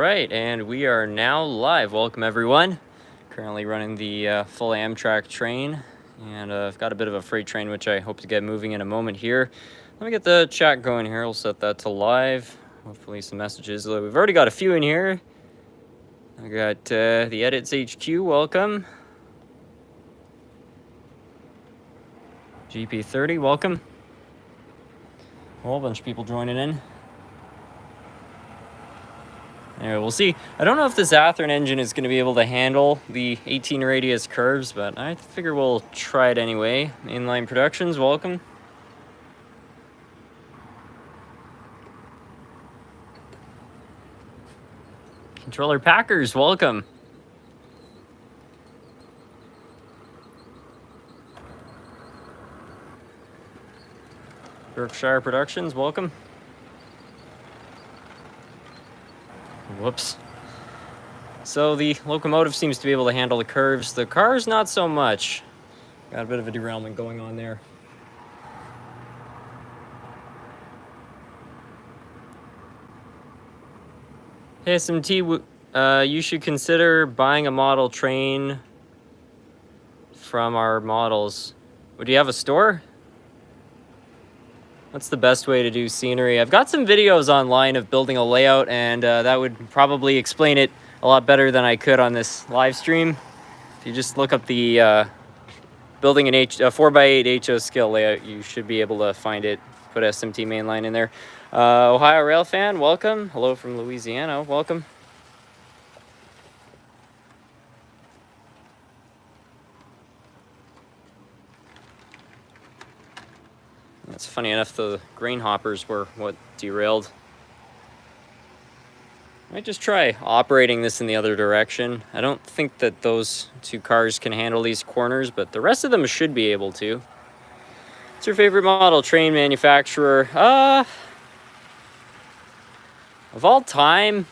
right, and we are now live. Welcome everyone. Currently running the full Amtrak train, and I've got a bit of a freight train which I hope to get moving in a moment here. Let me get the chat going here. We'll set that to live. Hopefully some messages. We've already got a few in here. I got the Edits HQ, welcome. GP30, welcome. A whole bunch of people joining in. Anyway, we'll see. I don't know if this Athearn engine is going to be able to handle the 18 radius curves, but I figure we'll try it anyway. Inline Productions, welcome. Controller Packers, welcome. Berkshire Productions, welcome. Whoops. So the Locomotive seems to be able to handle the curves. The cars, not so much. Got a bit of a derailment going on there. Hey, SMT, you should consider buying a model train from our models. Would you have a store? What's the best way to do scenery? I've got some videos online of building a layout, and that would probably explain it a lot better than I could on this live stream. If you just look up the building an 4x8 HO scale layout, you should be able to find it. Put SMT mainline in there. Ohio Rail fan, welcome. Hello from Louisiana, welcome. It's funny enough, the grain hoppers were what derailed. I might just try operating this in the other direction. I don't think that those two cars can handle these corners, but the rest of them should be able to. What's your favorite model train manufacturer? Of all time,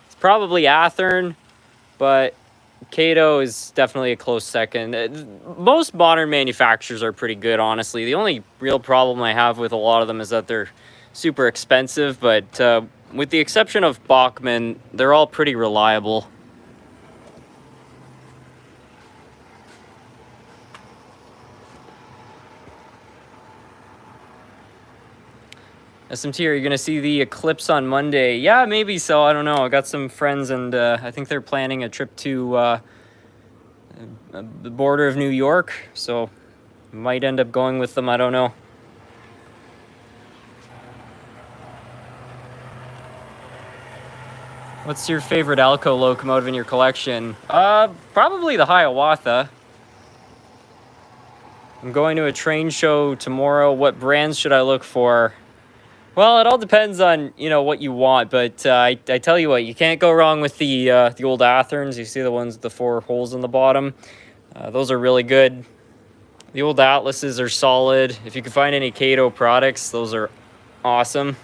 it's probably Athearn, but Kato is definitely a close second. Most modern manufacturers are pretty good, honestly. The only real problem I have with a lot of them is that they're super expensive, but with the exception of Bachman, they're all pretty reliable. SMT, are you going to see the eclipse on Monday? Yeah, maybe so. I don't know. I got some friends, and I think they're planning a trip to the border of New York, so might end up going with them. I don't know. What's your favorite Alco locomotive in your collection? Probably the Hiawatha. I'm going to a train show tomorrow. What brands should I look for? Well, it all depends on, you know, what you want, but I tell you what, you can't go wrong with the old Athearns. You see the ones with the 4 holes in the bottom? Those are really good. The old Atlases are solid. If you can find any Kato products, those are awesome.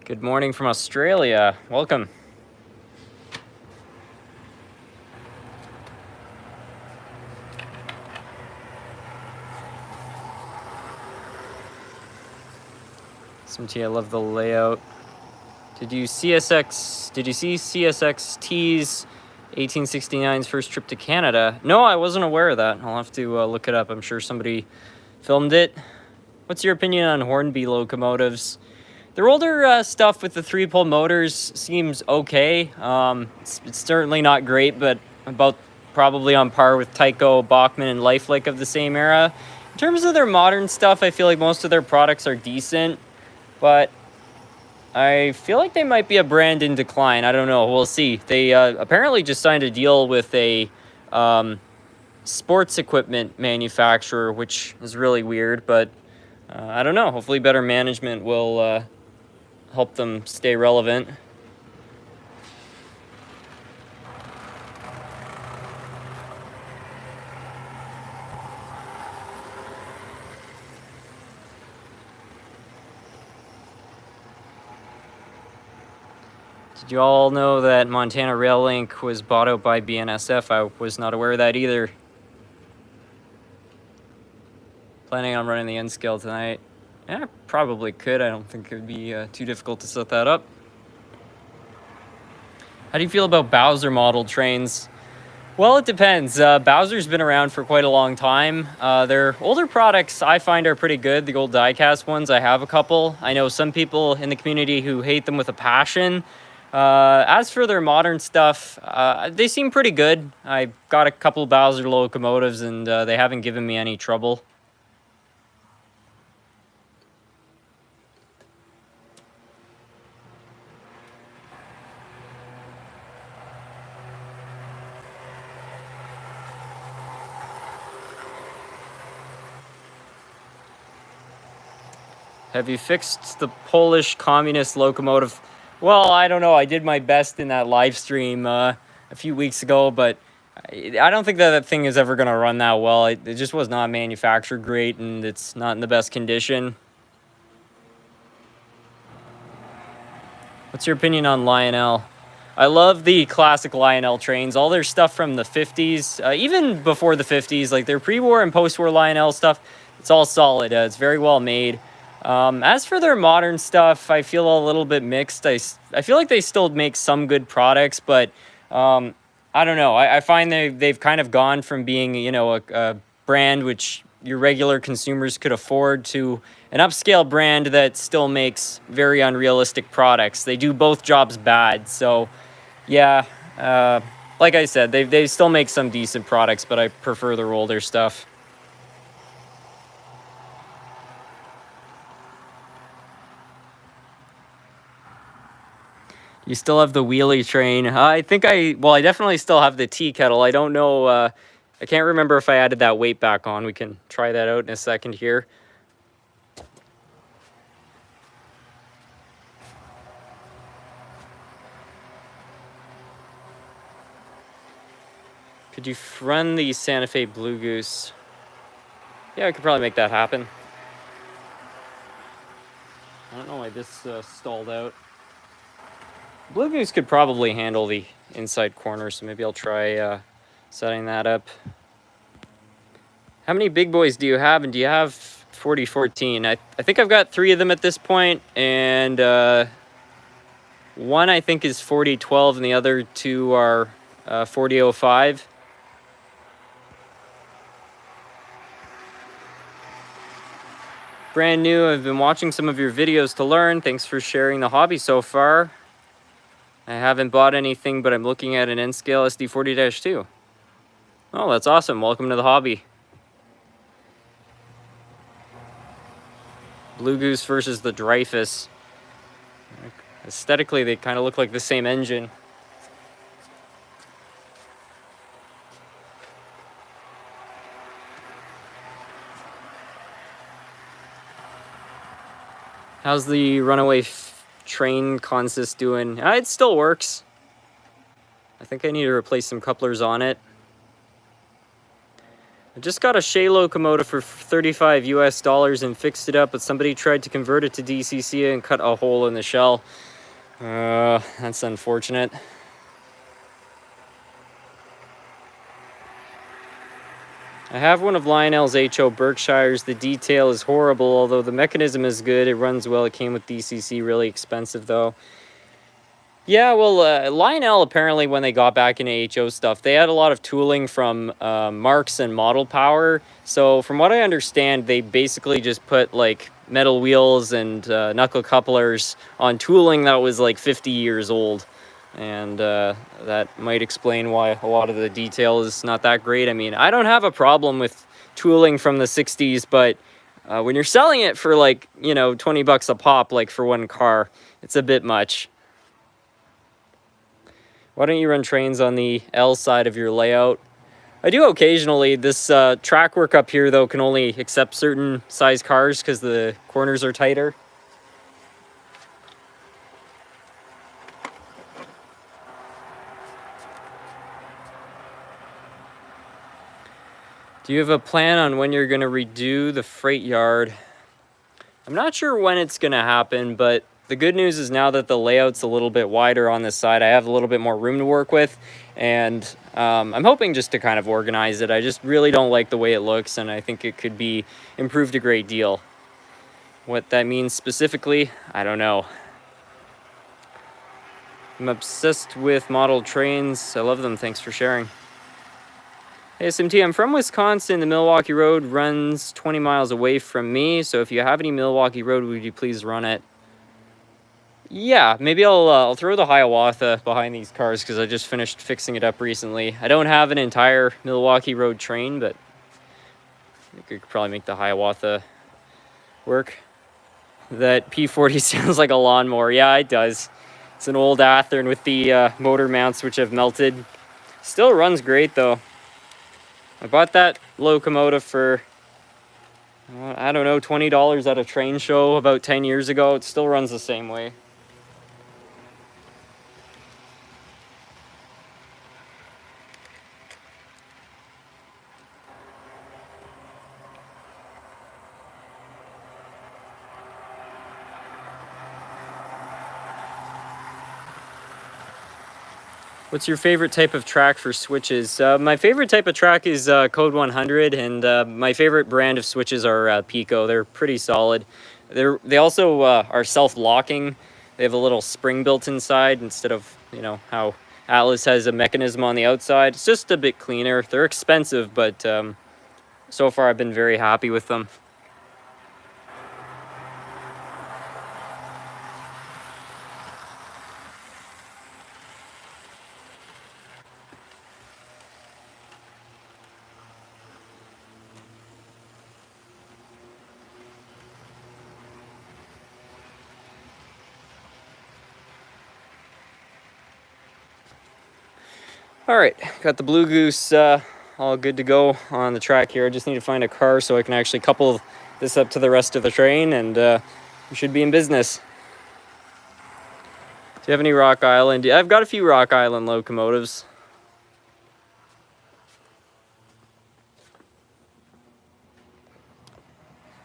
Good morning from Australia. Welcome. SMT, I love the layout. Did you see CSXT's 1869's first trip to Canada? No, I wasn't aware of that. I'll have to look it up. I'm sure somebody filmed it. What's your opinion on Hornby locomotives? Their older stuff with the 3-pole motors seems okay. It's certainly not great, but about probably on par with Tycho, Bachman, and Lifelike of the same era. In terms of their modern stuff, I feel like most of their products are decent, but I feel like they might be a brand in decline. I don't know. We'll see. They apparently just signed a deal with a sports equipment manufacturer, which is really weird, but I don't know. Hopefully better management will help them stay relevant. Did you all know that Montana Rail Link was bought out by BNSF? I was not aware of that either. Planning on running the N scale tonight. Yeah, probably could. I don't think it would be too difficult to set that up. How do you feel about Bowser model trains? Well, it depends. Bowser's been around for quite a long time. Their older products I find are pretty good. The old die-cast ones, I have a couple. I know some people in the community who hate them with a passion. As for their modern stuff, they seem pretty good. I got a couple Bowser locomotives and they haven't given me any trouble. Have you fixed the Polish communist locomotive? Well, I don't know. I did my best in that live stream a few weeks ago, but I don't think that thing is ever going to run that well. It just was not manufactured great, and it's not in the best condition. What's your opinion on Lionel? I love the classic Lionel trains. All their stuff from the 50s, even before the 50s, like their pre-war and post-war Lionel stuff, it's all solid. It's very well made. As for their modern stuff, I feel a little bit mixed. I feel like they still make some good products, but I don't know. I find they've kind of gone from being, you know, a brand which your regular consumers could afford to an upscale brand that still makes very unrealistic products. They do both jobs bad. So, yeah, like I said, they still make some decent products, but I prefer their older stuff. You still have the wheelie train. I definitely still have the tea kettle. I don't know, I can't remember if I added that weight back on. We can try that out in a second here. Could you run the Santa Fe Blue Goose? Yeah, I could probably make that happen. I don't know why this stalled out. Blue Goose could probably handle the inside corner, so maybe I'll try setting that up. How many big boys do you have, and do you have 4014? I think I've got 3 of them at this point, and one I think is 4012, and the other 2 are 4005. Brand new, I've been watching some of your videos to learn. Thanks for sharing the hobby so far. I haven't bought anything, but I'm looking at an N-scale SD40-2. Oh, that's awesome. Welcome to the hobby. Blue Goose versus the Dreyfus. Aesthetically, they kind of look like the same engine. How's the runaway train consist doing? It still works. I think I need to replace some couplers on it. I just got a Shea locomotive for $35 US and fixed it up, but somebody tried to convert it to DCC and cut a hole in the shell. That's unfortunate. I have one of Lionel's HO Berkshires. The detail is horrible, although the mechanism is good. It runs well. It came with DCC, really expensive though. Yeah, well, Lionel, apparently when they got back into HO stuff, they had a lot of tooling from Marx and Model Power. So from what I understand, they basically just put like metal wheels and knuckle couplers on tooling that was like 50 years old. And that might explain why a lot of the detail is not that great. I mean, I don't have a problem with tooling from the 60s, but when you're selling it for like, you know, 20 bucks a pop, like for one car, it's a bit much. Why don't you run trains on the L side of your layout? I do occasionally. This track work up here, though, can only accept certain size cars because the corners are tighter. Do you have a plan on when you're going to redo the freight yard? I'm not sure when it's going to happen, but The good news is now that the layout's a little bit wider on this side, I have a little bit more room to work with, and I'm hoping just to kind of organize it. I just really don't like the way it looks, and I think it could be improved a great deal. What that means specifically, I don't know. I'm obsessed with model trains. I love them. Thanks for sharing. Hey SMT, I'm from Wisconsin. The Milwaukee Road runs 20 miles away from me, so if you have any Milwaukee Road, would you please run it? Yeah, maybe I'll throw the Hiawatha behind these cars because I just finished fixing it up recently. I don't have an entire Milwaukee Road train, but I think I could probably make the Hiawatha work. That P40 sounds like a lawnmower. Yeah, it does. It's an old Athearn with the motor mounts which have melted. Still runs great though. I bought that locomotive for, I don't know, $20 at a train show about 10 years ago. It still runs the same way. What's your favorite type of track for switches? My favorite type of track is Code 100, and my favorite brand of switches are Pico. They're pretty solid. They also are self-locking. They have a little spring built inside instead of, you know, how Atlas has a mechanism on the outside. It's just a bit cleaner. They're expensive, but so far I've been very happy with them. All right, got the Blue Goose all good to go on the track here. I just need to find a car so I can actually couple this up to the rest of the train, and we should be in business. Do you have any Rock Island? I've got a few Rock Island locomotives.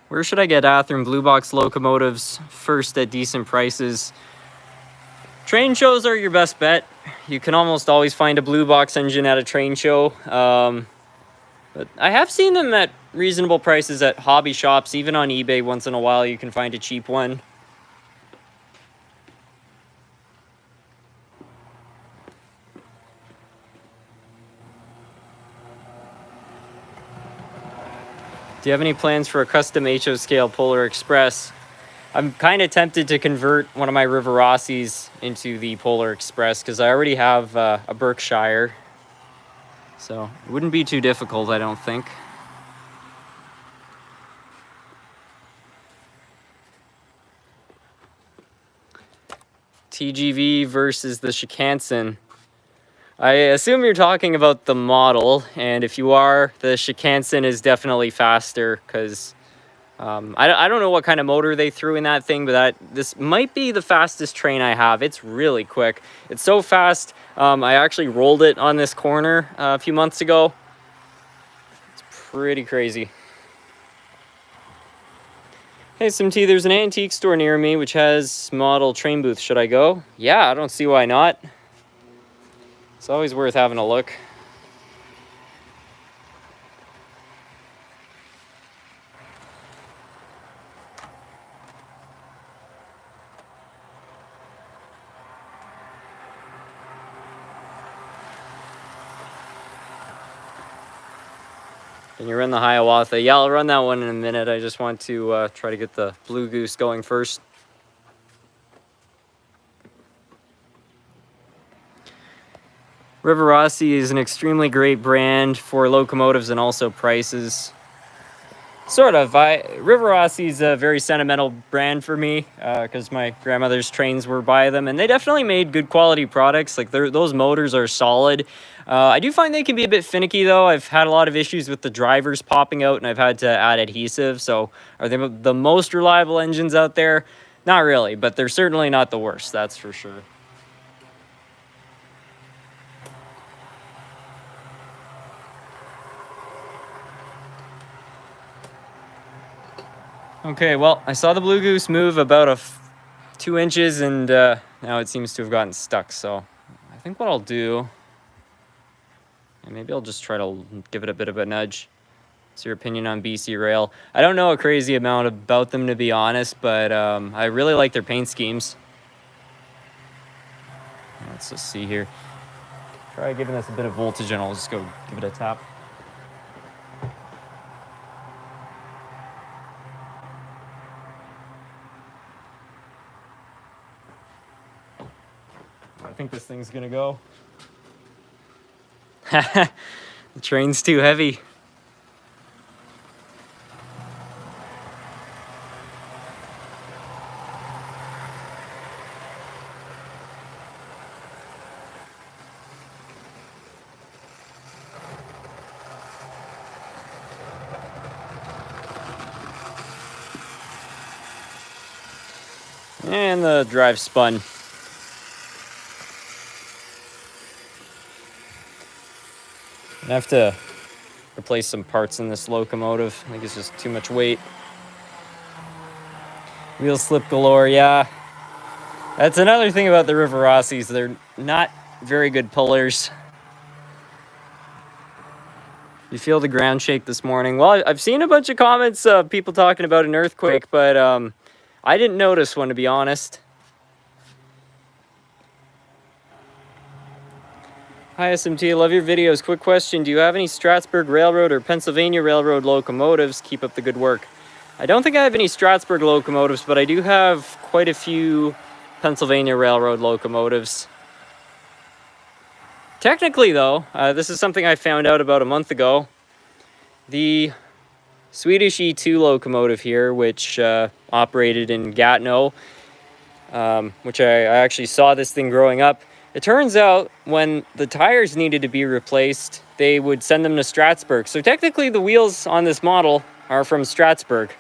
Where should I get Athearn Blue Box locomotives first at decent prices? Train shows are your best bet. You can almost always find a blue box engine at a train show. But I have seen them at reasonable prices at hobby shops. Even on eBay once in a while you can find a cheap one. Do you have any plans for a custom HO scale Polar Express? I'm kind of tempted to convert one of my Riverossis into the Polar Express because I already have a Berkshire. So it wouldn't be too difficult, I don't think. TGV versus the Shikansen. I assume you're talking about the model, and if you are, the Shikansen is definitely faster because I don't know what kind of motor they threw in that thing, but this might be the fastest train I have. It's really quick. It's so fast. I actually rolled it on this corner a few months ago. It's pretty crazy. Hey SMT, there's an antique store near me which has model train booths. Should I go? Yeah, I don't see why not. It's always worth having a look. Can you run the Hiawatha? Yeah, I'll run that one in a minute. I just want to try to get the Blue Goose going first. Riverossi is an extremely great brand for locomotives and also prices. Sort of. Riverossi is a very sentimental brand for me because my grandmother's trains were by them, and they definitely made good quality products. Like those motors are solid. I do find they can be a bit finicky though. I've had a lot of issues with the drivers popping out, and I've had to add adhesive. So are they the most reliable engines out there? Not really, but they're certainly not the worst, that's for sure. Okay, well, I saw the Blue Goose move about 2 inches, and now it seems to have gotten stuck. So I think what I'll do, and maybe I'll just try to give it a bit of a nudge. What's your opinion on BC Rail? I don't know a crazy amount about them, to be honest, but I really like their paint schemes. Let's just see here. Try giving this a bit of voltage and I'll just go give it a tap. I think this thing's gonna go. The train's too heavy. And the drive spun. I have to replace some parts in this locomotive. I think it's just too much weight. Wheel slip galore, yeah. That's another thing about the Riverossis. They're not very good pullers. You feel the ground shake this morning? Well, I've seen a bunch of comments of people talking about an earthquake, but I didn't notice one, to be honest. Hi SMT, I love your videos. Quick question, do you have any Stratford Railroad or Pennsylvania Railroad locomotives? Keep up the good work. I don't think I have any Stratford locomotives, but I do have quite a few Pennsylvania Railroad locomotives. Technically though, this is something I found out about a month ago. The Swedish E2 locomotive here, which operated in Gatineau, which I actually saw this thing growing up. It turns out when the tires needed to be replaced, they would send them to Strasbourg. So technically the wheels on this model are from Strasbourg.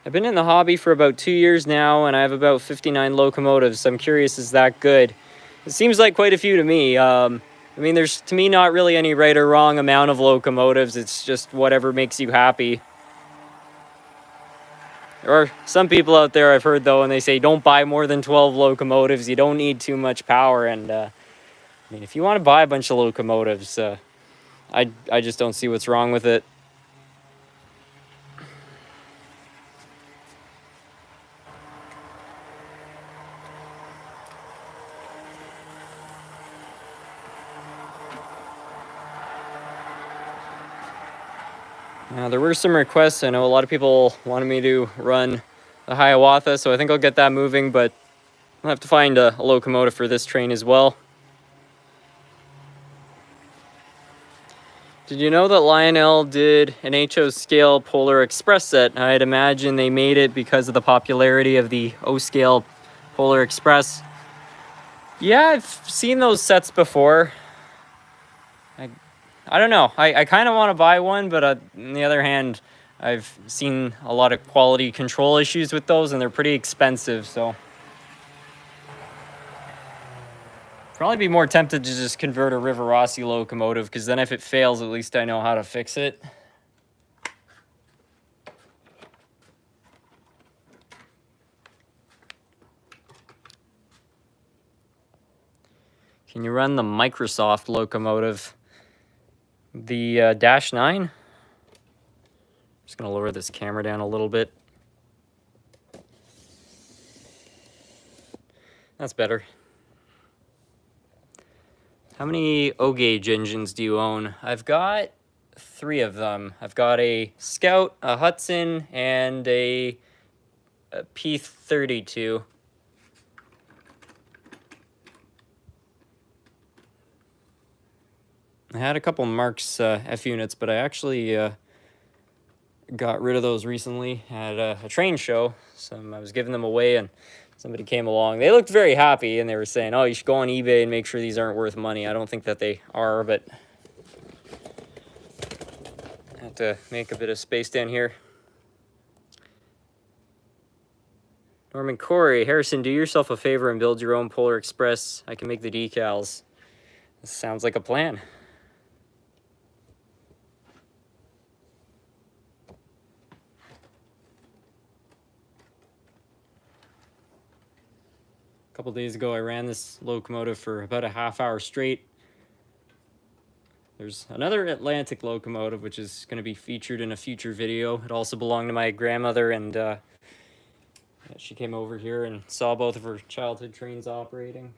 I've been in the hobby for about 2 years now, and I have about 59 locomotives. I'm curious, is that good? It seems like quite a few to me. I mean, there's, to me, not really any right or wrong amount of locomotives. It's just whatever makes you happy. There are some people out there I've heard, though, and they say, don't buy more than 12 locomotives. You don't need too much power. And, I mean, if you want to buy a bunch of locomotives, I just don't see what's wrong with it. Now, there were some requests. I know a lot of people wanted me to run the Hiawatha, so I think I'll get that moving, but I'll have to find a locomotive for this train as well. Did you know that Lionel did an HO scale Polar Express set? I'd imagine they made it because of the popularity of the O scale Polar Express. Yeah, I've seen those sets before. I don't know. I kind of want to buy one, but on the other hand, I've seen a lot of quality control issues with those, and they're pretty expensive, so. Probably be more tempted to just convert a Riverossi locomotive, because then if it fails, at least I know how to fix it. Can you run the Microsoft locomotive? The Dash 9. Just gonna lower this camera down a little bit. That's better. How many O-gauge engines do you own? I've got 3 of them. I've got a Scout, a Hudson, and a P32. I had a couple Marx F units, but I actually got rid of those recently at a train show. I was giving them away, and somebody came along. They looked very happy, and they were saying, oh, you should go on eBay and make sure these aren't worth money. I don't think that they are, but I have to make a bit of space down here. Norman Corey, Harrison, do yourself a favor and build your own Polar Express. I can make the decals. This sounds like a plan. couple days ago, I ran this locomotive for about a half-hour straight. There's another Atlantic locomotive, which is going to be featured in a future video. It also belonged to my grandmother, and she came over here and saw both of her childhood trains operating.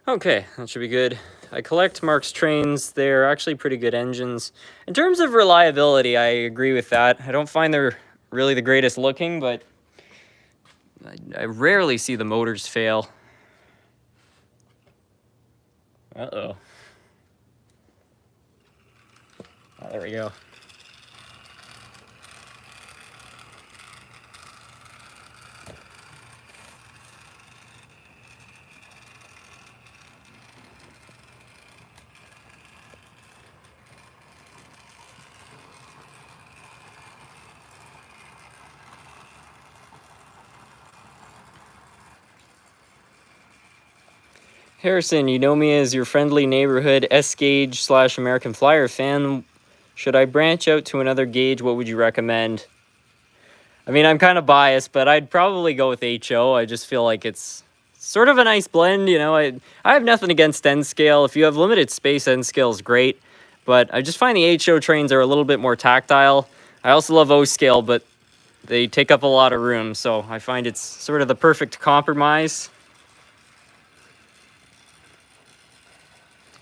Okay, that should be good. I collect Marx trains. They're actually pretty good engines. In terms of reliability, I agree with that. I don't find they're really the greatest looking, but I rarely see the motors fail. Uh-oh. Oh, there we go. Harrison, you know me as your friendly neighborhood S-Gauge / American Flyer fan. Should I branch out to another gauge? What would you recommend? I mean, I'm kind of biased, but I'd probably go with HO. I just feel like it's sort of a nice blend, you know. I have nothing against N scale. If you have limited space, N scale is great. But I just find the HO trains are a little bit more tactile. I also love O scale, but they take up a lot of room. So I find it's sort of the perfect compromise.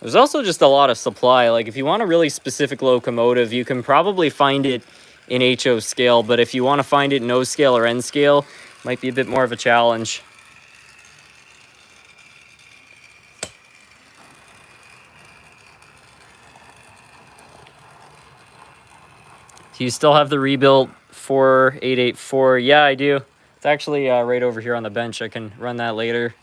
There's also just a lot of supply. Like if you want a really specific locomotive, you can probably find it in HO scale, but if you want to find it in O scale or N scale, it might be a bit more of a challenge. Do you still have the rebuilt 4884? Yeah, I do. It's actually right over here on the bench. I can run that later.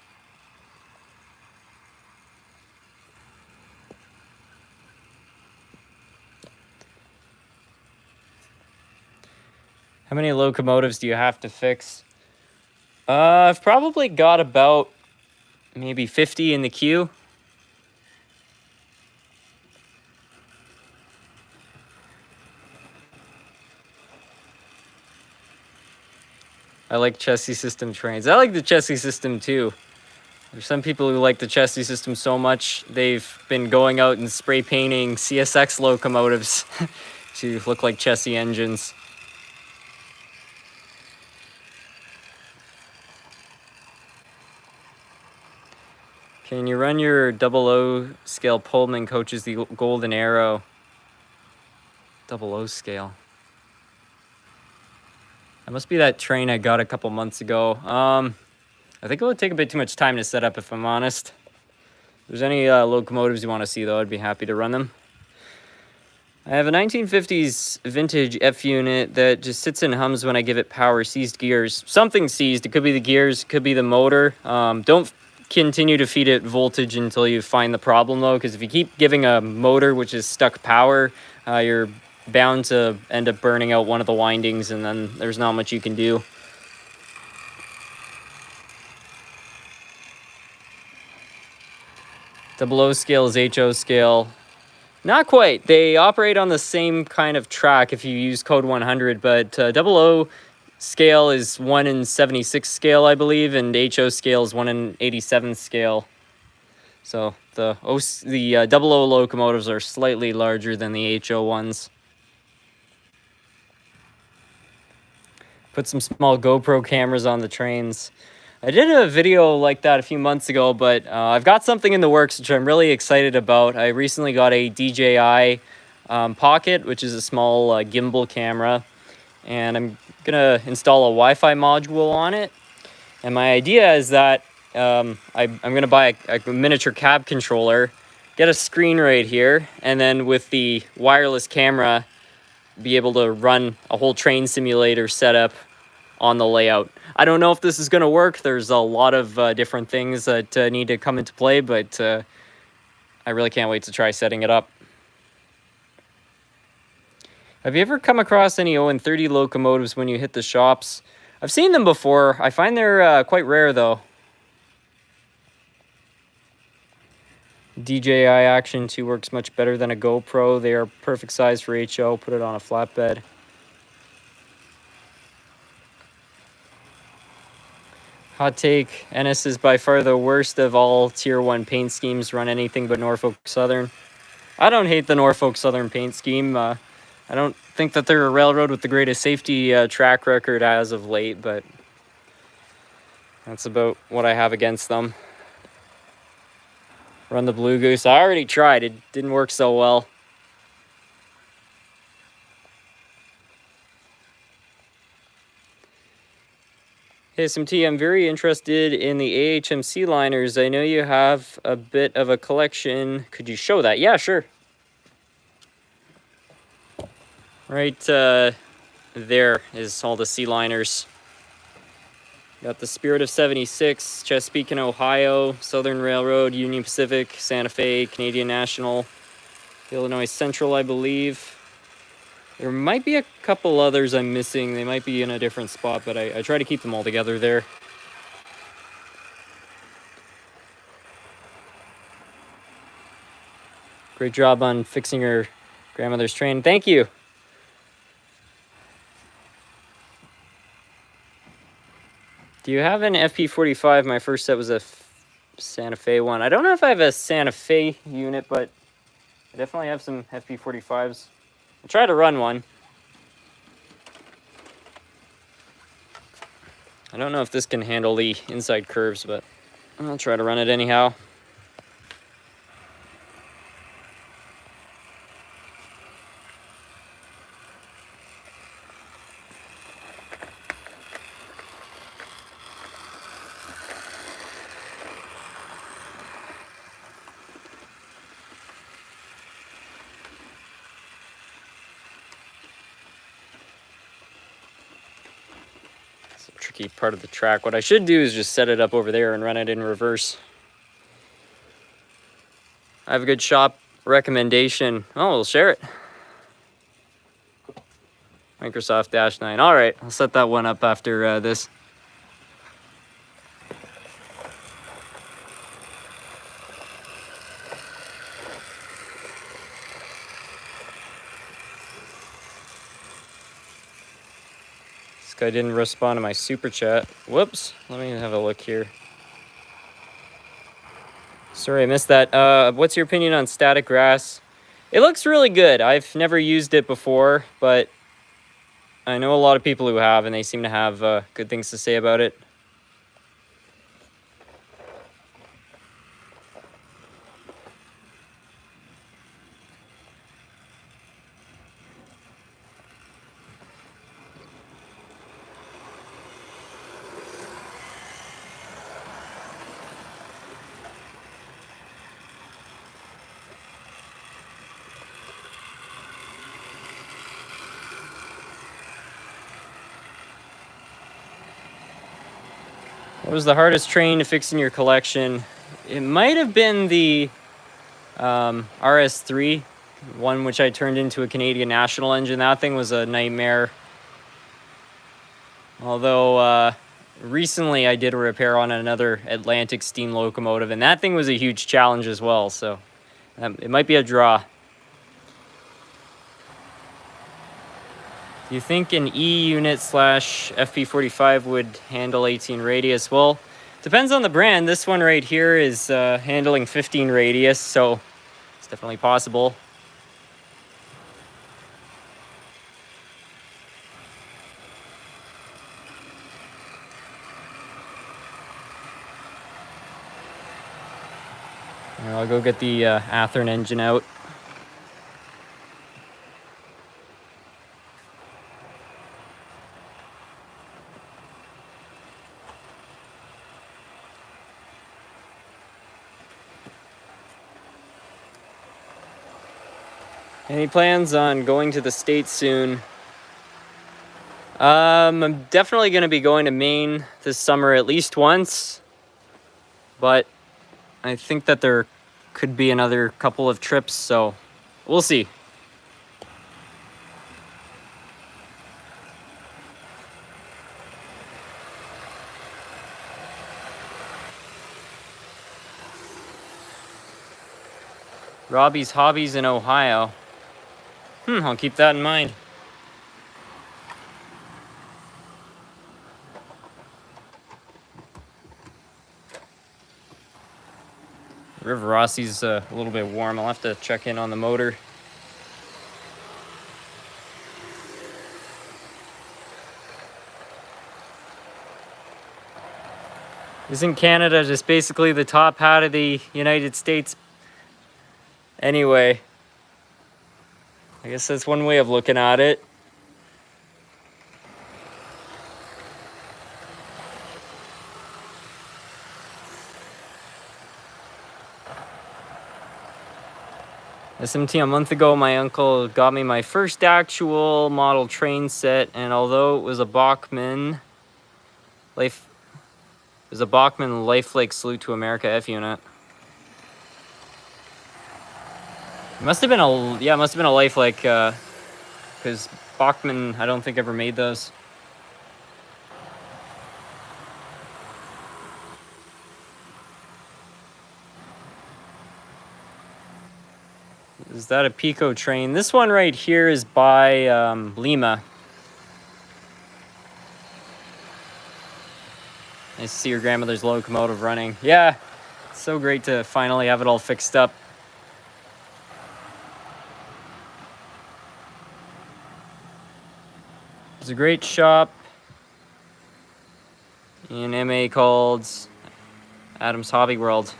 How many locomotives do you have to fix? I've probably got about maybe 50 in the queue. I like chassis system trains. I like the chassis system too. There's some people who like the chassis system so much, they've been going out and spray painting CSX locomotives to look like chassis engines. Can you run your 00 scale Pullman coaches the Golden Arrow? 00 scale. That must be that train I got a couple months ago. I think it would take a bit too much time to set up, if I'm honest. If there's any locomotives you want to see, though, I'd be happy to run them. I have a 1950s vintage F unit that just sits and hums when I give it power. Seized gears. Something seized. It could be the gears, could be the motor. Don't continue to feed it voltage until you find the problem, though, because if you keep giving a motor which is stuck power, you're bound to end up burning out one of the windings, and then there's not much you can do. O scale is HO scale. Not quite. They operate on the same kind of track if you use code 100, but 00 scale is 1 in 76 scale, I believe, and HO scale is 1 in 87 scale. So the 00 locomotives are slightly larger than the HO ones. Put some small GoPro cameras on the trains. I did a video like that a few months ago, but I've got something in the works which I'm really excited about. I recently got a DJI Pocket, which is a small gimbal camera, and I'm gonna install a Wi-Fi module on it. And my idea is that I'm gonna buy a miniature cab controller, get a screen right here, and then with the wireless camera, be able to run a whole train simulator setup on the layout. I don't know if this is going to work. There's a lot of different things that need to come into play, but I really can't wait to try setting it up. Have you ever come across any 0-30 locomotives when you hit the shops? I've seen them before. I find they're quite rare, though. DJI Action 2 works much better than a GoPro. They are perfect size for HO. Put it on a flatbed. Hot take, NS is by far the worst of all Tier 1 paint schemes. Run anything but Norfolk Southern. I don't hate the Norfolk Southern paint scheme. I don't think that they're a railroad with the greatest safety track record as of late, but that's about what I have against them. Run the Blue Goose. I already tried. It didn't work so well. Hey, SMT, I'm very interested in the AHMC liners. I know you have a bit of a collection. Could you show that? Yeah, sure. Right there is all the C liners. Got the Spirit of 76, Chesapeake and Ohio, Southern Railroad, Union Pacific, Santa Fe, Canadian National, Illinois Central, I believe. There might be a couple others I'm missing. They might be in a different spot, but I try to keep them all together there. Great job on fixing your grandmother's train. Thank you. Do you have an FP45? My first set was a Santa Fe one. I don't know if I have a Santa Fe unit, but I definitely have some FP45s. I'll try to run one. I don't know if this can handle the inside curves, but I'll try to run it anyhow. Tricky part of the track. What I should do is just set it up over there and run it in reverse. I have a good shop recommendation. Oh, we'll share it. Microsoft Dash 9. All right, I'll set that one up after this. I didn't respond to my super chat. Whoops. Let me have a look here. Sorry, I missed that. What's your opinion on static grass? It looks really good. I've never used it before, but I know a lot of people who have, and they seem to have good things to say about it. What was the hardest train to fix in your collection? It might have been the RS3, one which I turned into a Canadian National engine. That thing was a nightmare. Although recently I did a repair on another Atlantic steam locomotive, and that thing was a huge challenge as well. So it might be a draw. Do you think an E unit / FP45 would handle 18 radius? Well, depends on the brand. This one right here is handling 15 radius, so it's definitely possible. I'll go get the Athearn engine out. Any plans on going to the States soon? I'm definitely going to be going to Maine this summer at least once, but I think that there could be another couple of trips, so we'll see. Robbie's Hobbies in Ohio. I'll keep that in mind. Riverossi's a little bit warm. I'll have to check in on the motor. Isn't Canada just basically the top hat of the United States? Anyway, I guess that's one way of looking at it. SMT, a month ago, my uncle got me my first actual model train set, and although it was a Bachman Lifelike Salute to America F unit. It must have been a Lifelike, because Bachman, I don't think ever made those. Is that a Pico train? This one right here is by Lima. Nice to see your grandmother's locomotive running. Yeah, it's so great to finally have it all fixed up. There's a great shop in MA called Adam's Hobby World.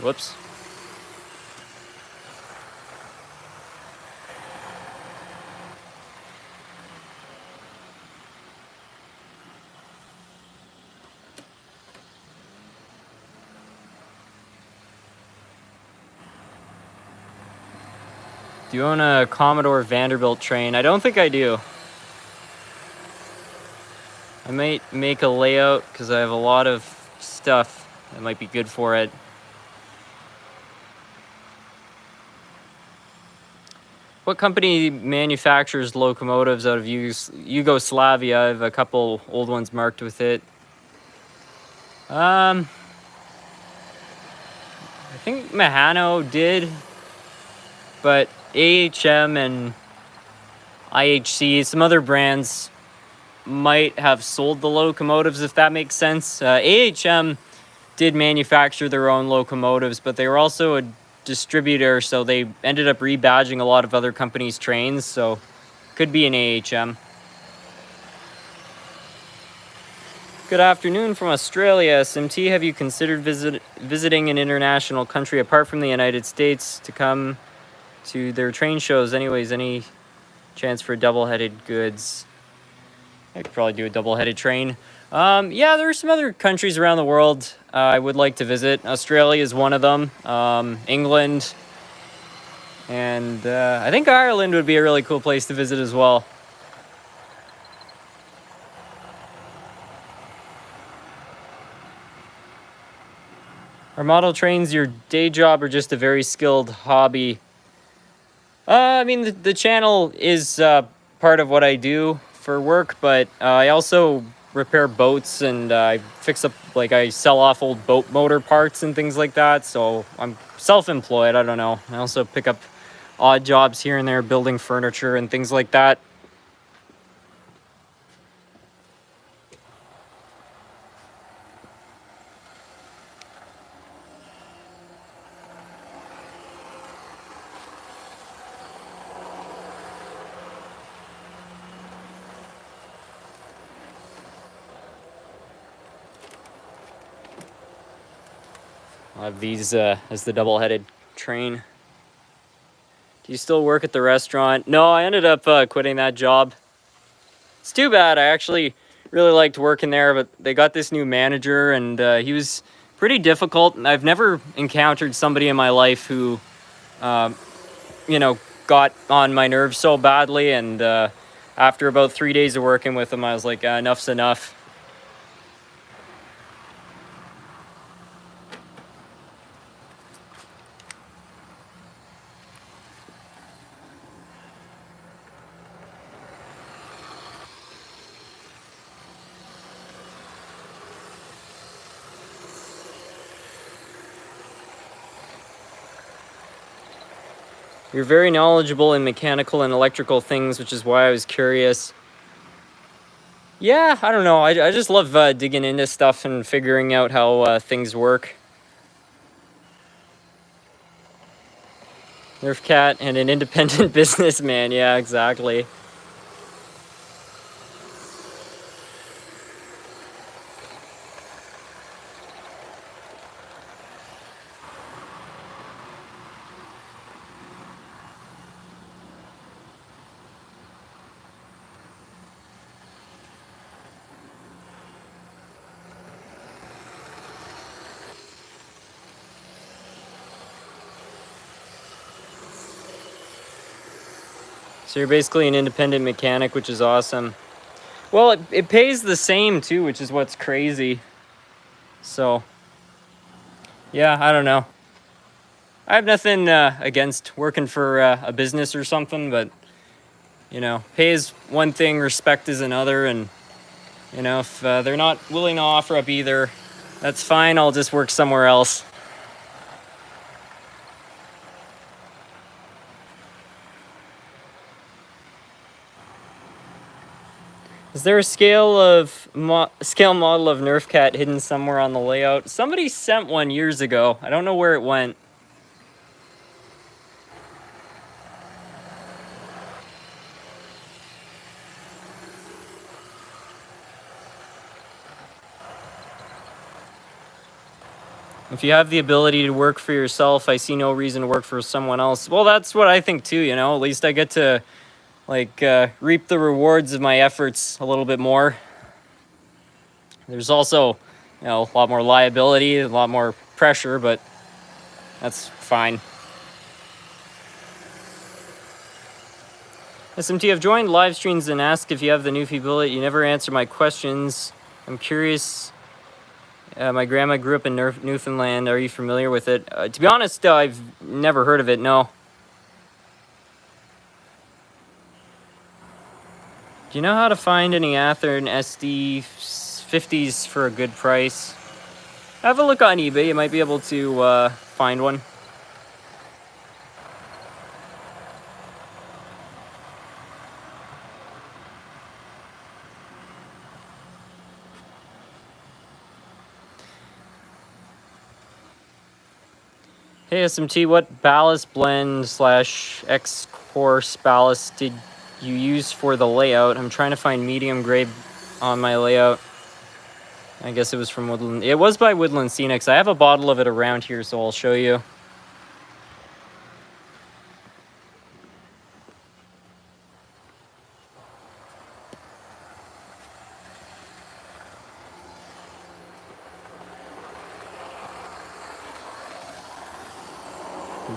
Whoops. Do you own a Commodore Vanderbilt train? I don't think I do. I might make a layout because I have a lot of stuff that might be good for it. What company manufactures locomotives out of Yugoslavia? I have a couple old ones marked with it. I think Mahano did, but AHM and IHC, some other brands might have sold the locomotives, if that makes sense. AHM did manufacture their own locomotives, but they were also a distributor, so they ended up rebadging a lot of other companies' trains, so could be an AHM. Good afternoon from Australia. SMT, have you considered visiting an international country apart from the United States to come to their train shows? Anyways, any chance for double-headed goods? I could probably do a double-headed train. Yeah, there are some other countries around the world I would like to visit. Australia is one of them. England. And I think Ireland would be a really cool place to visit as well. Are model trains your day job or just a very skilled hobby? I mean, the channel is part of what I do for work, but I also repair boats and I fix up, like I sell off old boat motor parts and things like that. So I'm self-employed, I don't know. I also pick up odd jobs here and there, building furniture and things like that. I'll have these as the double-headed train. Do you still work at the restaurant? No, I ended up quitting that job. It's too bad. I actually really liked working there, but they got this new manager, and he was pretty difficult. I've never encountered somebody in my life who, you know, got on my nerves so badly, and after about 3 days of working with him, I was like, enough's enough. You're very knowledgeable in mechanical and electrical things, which is why I was curious. Yeah, I don't know. I just love digging into stuff and figuring out how things work. Nerf cat and an independent businessman. Yeah, exactly. So you're basically an independent mechanic, which is awesome. Well, it pays the same too, which is what's crazy. So, yeah, I don't know. I have nothing against working for a business or something, but, you know, pay is one thing, respect is another, and, you know, if they're not willing to offer up either, that's fine, I'll just work somewhere else. Is there a scale model of Nerf cat hidden somewhere on the layout? Somebody sent one years ago. I don't know where it went. If you have the ability to work for yourself, I see no reason to work for someone else. Well, that's what I think too, you know. At least I get to like reap the rewards of my efforts a little bit more. There's also, you know, a lot more liability, a lot more pressure, but that's fine. SMT, I've joined live streams and asked if you have the Newfie bullet. You never answer my questions. I'm curious. My grandma grew up in Newfoundland. Are you familiar with it? To be honest, I've never heard of it, no. Do you know how to find any Athearn SD50s for a good price? Have a look on eBay. You might be able to find one. Hey SMT, what ballast blend / X-course ballast did you use for the layout? I'm trying to find medium grade on my layout. I guess it was from Woodland. It was by Woodland Scenics. I have a bottle of it around here, so I'll show you.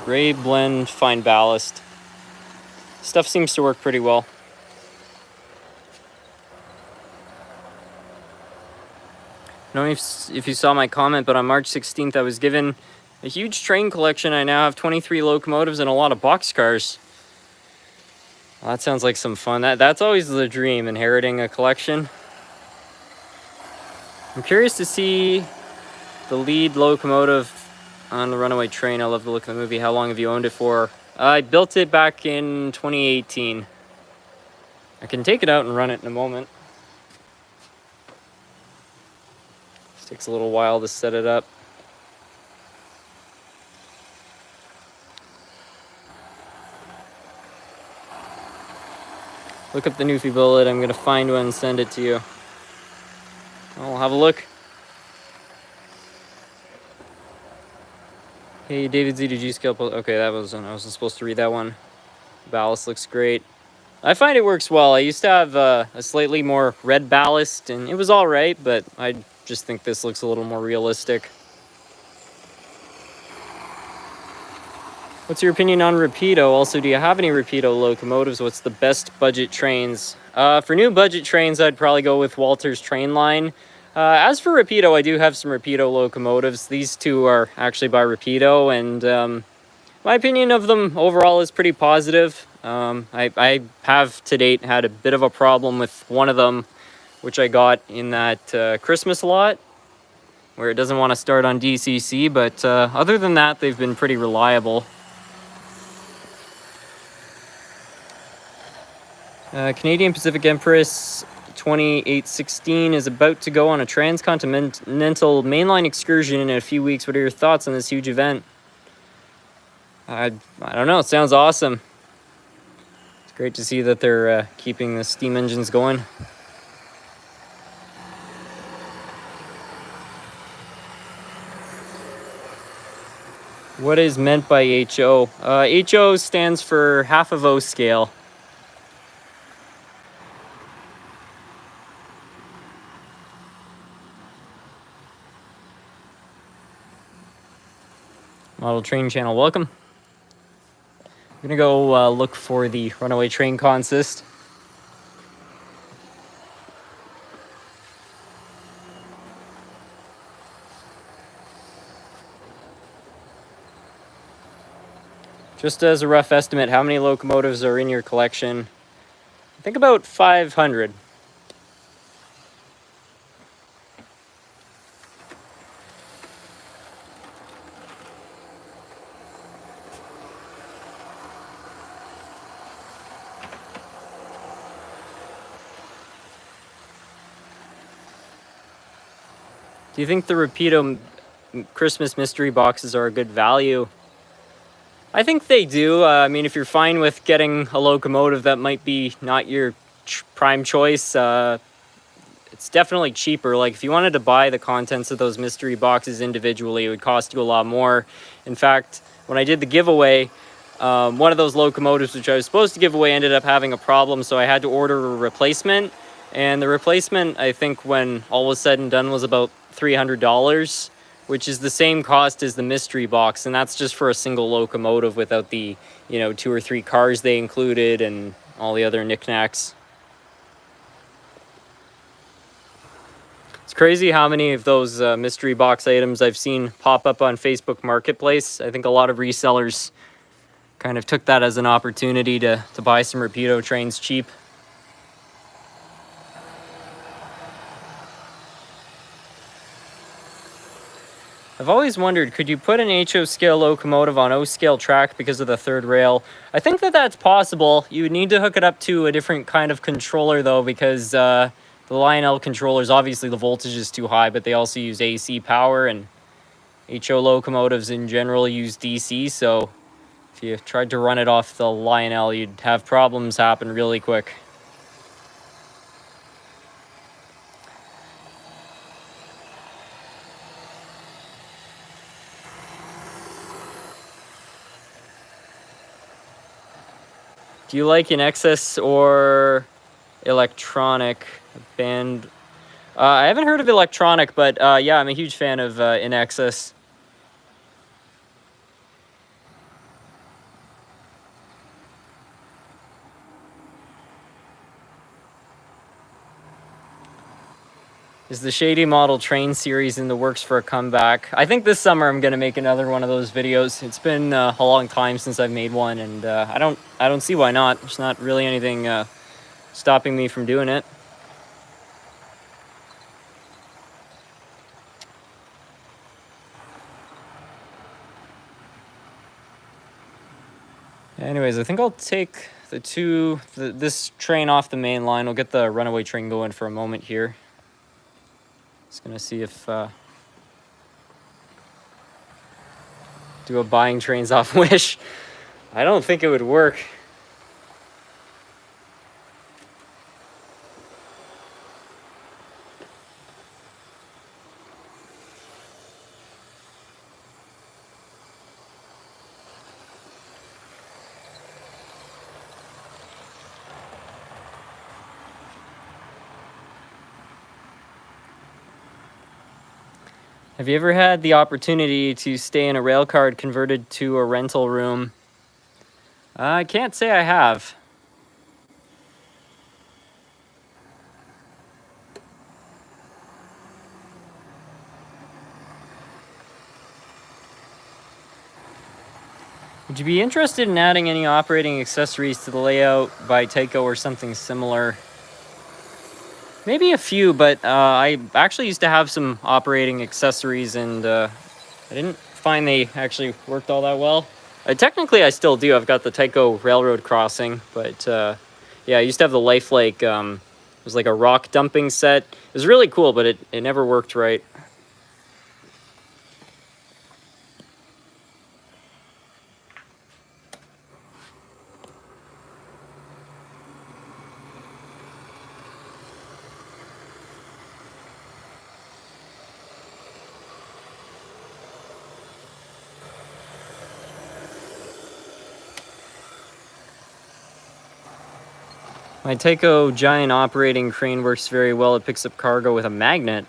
Gray blend fine ballast. Stuff seems to work pretty well. I don't know if you saw my comment, but on March 16th I was given a huge train collection. I now have 23 locomotives and a lot of boxcars. Well, that sounds like some fun. That's always the dream, inheriting a collection. I'm curious to see the lead locomotive on the runaway train. I love the look of the movie. How long have you owned it for? I built it back in 2018. I can take it out and run it in a moment. It takes a little while to set it up. Look up the Newfie bullet. I'm going to find one and send it to you. I'll have a look. Hey, David Z, did you scale? Okay, I wasn't supposed to read that one. Ballast looks great. I find it works well. I used to have a slightly more red ballast, and it was all right, but I just think this looks a little more realistic. What's your opinion on Repido? Also, do you have any Repido locomotives? What's the best budget trains? For new budget trains, I'd probably go with Walter's Train Line. As for Repido, I do have some Repido locomotives. These two are actually by Repido, and my opinion of them overall is pretty positive. I have to date had a bit of a problem with one of them, which I got in that Christmas lot, where it doesn't want to start on DCC, but other than that, they've been pretty reliable. Canadian Pacific Empress 2816 is about to go on a transcontinental mainline excursion in a few weeks. What are your thoughts on this huge event? I don't know. It sounds awesome. It's great to see that they're keeping the steam engines going. What is meant by HO? HO stands for half of O scale. Model Train Channel, welcome. I'm gonna go look for the runaway train consist. Just as a rough estimate, how many locomotives are in your collection? I think about 500. Do you think the Repido Christmas mystery boxes are a good value? I think they do. I mean, if you're fine with getting a locomotive that might be not your prime choice, it's definitely cheaper. Like, if you wanted to buy the contents of those mystery boxes individually, it would cost you a lot more. In fact, when I did the giveaway, one of those locomotives which I was supposed to give away ended up having a problem, so I had to order a replacement. And the replacement, I think, when all was said and done, was about $300, which is the same cost as the mystery box, and that's just for a single locomotive without the, 2 or 3 cars they included and all the other knickknacks. It's crazy how many of those mystery box items I've seen pop up on Facebook Marketplace. I think a lot of resellers kind of took that as an opportunity to buy some Repido trains cheap. I've always wondered, could you put an HO scale locomotive on O scale track because of the third rail? I think that that's possible. You would need to hook it up to a different kind of controller though, because the Lionel controllers, obviously the voltage is too high, but they also use AC power, and HO locomotives in general use DC, so if you tried to run it off the Lionel, you'd have problems happen really quick. Do you like in excess or electronic band? I haven't heard of electronic, but yeah, I'm a huge fan of in excess. Is the Shady Model Train series in the works for a comeback? I think this summer I'm gonna make another one of those videos. It's been a long time since I've made one, and I don't see why not. There's not really anything stopping me from doing it. Anyways, I think I'll take this train off the main line. We'll get the runaway train going for a moment here. Just gonna see if do a buying trains off Wish. I don't think it would work. Have you ever had the opportunity to stay in a rail car converted to a rental room? I can't say I have. Would you be interested in adding any operating accessories to the layout by Tyco or something similar? Maybe a few, but I actually used to have some operating accessories, and I didn't find they actually worked all that well. Technically, I still do. I've got the Tyco railroad crossing, but Yeah, I used to have the lifelike, it was like a rock dumping set. It was really cool, but it never worked right. My Tyco giant operating crane works very well. It picks up cargo with a magnet.